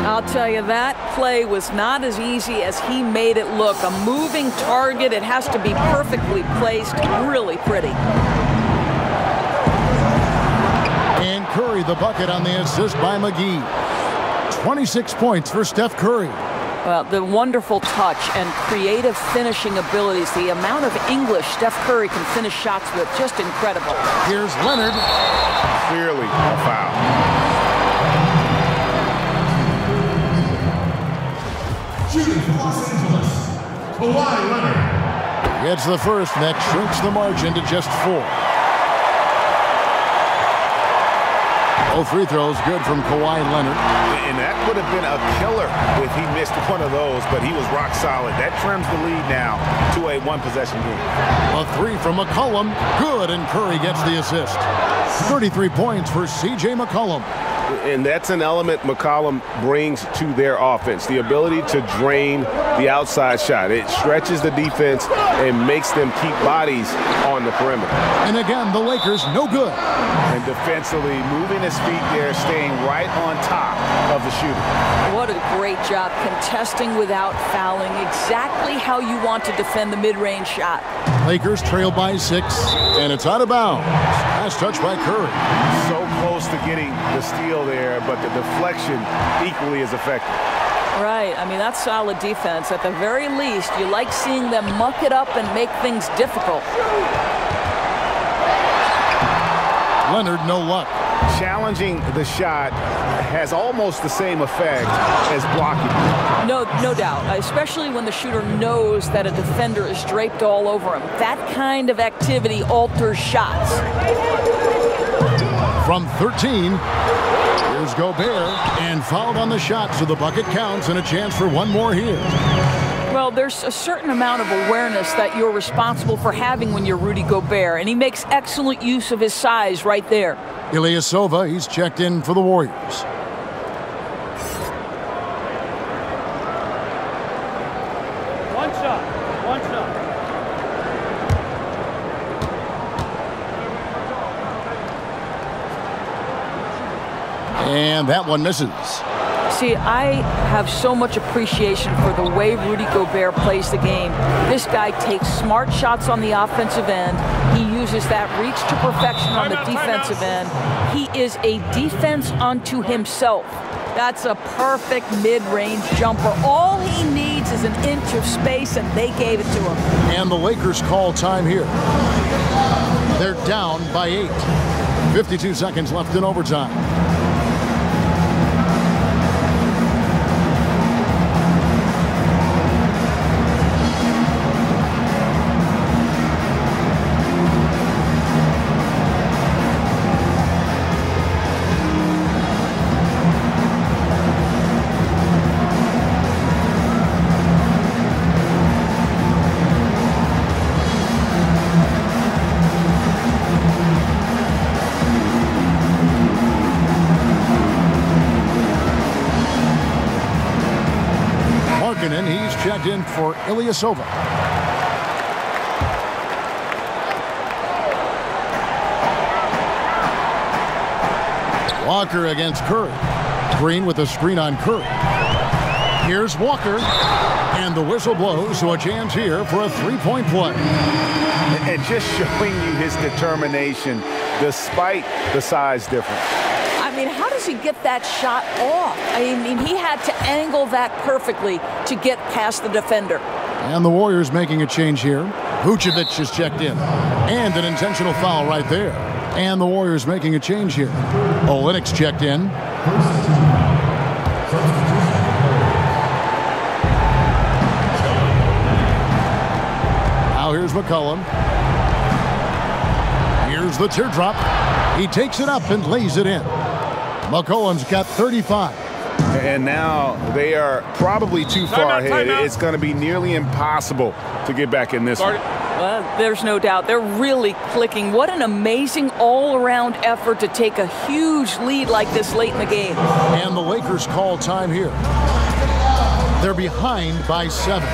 I'll tell you, that play was not as easy as he made it look. A moving target. It has to be perfectly placed. Really pretty. And Curry the bucket on the assist by McGee. 26 points for Steph Curry. Well, the wonderful touch and creative finishing abilities, the amount of English Steph Curry can finish shots with, just incredible. Here's Leonard. Clearly a foul. Shooting for Los Angeles, Kawhi Leonard. Gets the first, and that shrinks the margin to just 4. Both free throws good from Kawhi Leonard. And that would have been a killer if he missed one of those, but he was rock solid. That trims the lead now to a one-possession game. A 3 from McCollum. Good, and Curry gets the assist. 33 points for C.J. McCollum. And that's an element McCollum brings to their offense, the ability to drain the outside shot. It stretches the defense and makes them keep bodies on the perimeter. And again, the Lakers no good. And defensively, moving his feet there, staying right on top of the shooter. What a great job contesting without fouling. Exactly how you want to defend the mid-range shot. Lakers trail by 6, and it's out of bounds. Last touch by Curry. So close to getting the steal there, but the deflection equally as effective. Right. I mean, that's solid defense. At the very least, you like seeing them muck it up and make things difficult. Leonard, no luck. Challenging the shot has almost the same effect as blocking. No doubt, especially when the shooter knows that a defender is draped all over him. That kind of activity alters shots. From 13, here's Gobert, and fouled on the shot, so the bucket counts and a chance for one more here. Well, there's a certain amount of awareness that you're responsible for having when you're Rudy Gobert, and he makes excellent use of his size right there. Ilyasova, he's checked in for the Warriors. One shot. And that one misses. See, I have so much appreciation for the way Rudy Gobert plays the game. This guy takes smart shots on the offensive end. He uses that reach to perfection on the defensive end. He is a defense unto himself. That's a perfect mid-range jumper. All he needs is an inch of space, and they gave it to him. And the Lakers call time here. They're down by 8. 52 seconds left in overtime. He's checked in for Ilyasova. Walker against Curry. Green with a screen on Curry. Here's Walker. And the whistle blows, so a chance here for a three-point play. And just showing you his determination despite the size difference. I mean, how does he get that shot off? I mean, he had to angle that perfectly to get past the defender. And the Warriors making a change here. Vucevic is checked in. And an intentional foul right there. And the Warriors making a change here. Olynyk's checked in. Now here's McCollum. Here's the teardrop. He takes it up and lays it in. McCollum's got 35. And now they are probably too far ahead. It's going to be nearly impossible to get back in this one. Well, there's no doubt. They're really clicking. What an amazing all-around effort to take a huge lead like this late in the game. And the Lakers call time here. They're behind by 7.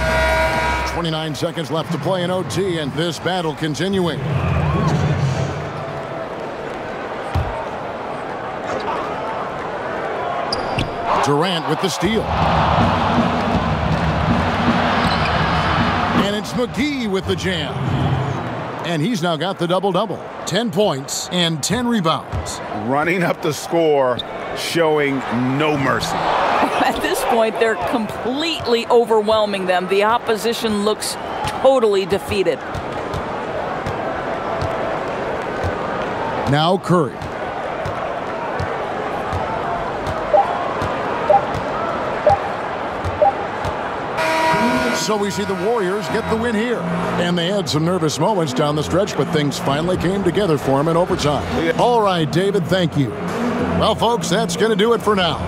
29 seconds left to play in OT, and this battle continuing. Durant with the steal. And it's McGee with the jam. And he's now got the double-double. 10 points and 10 rebounds. Running up the score, showing no mercy. At this point, they're completely overwhelming them. The opposition looks totally defeated. Now Curry. So we see the Warriors get the win here. And they had some nervous moments down the stretch, but things finally came together for them in overtime. All right, David, thank you. Well, folks, that's going to do it for now.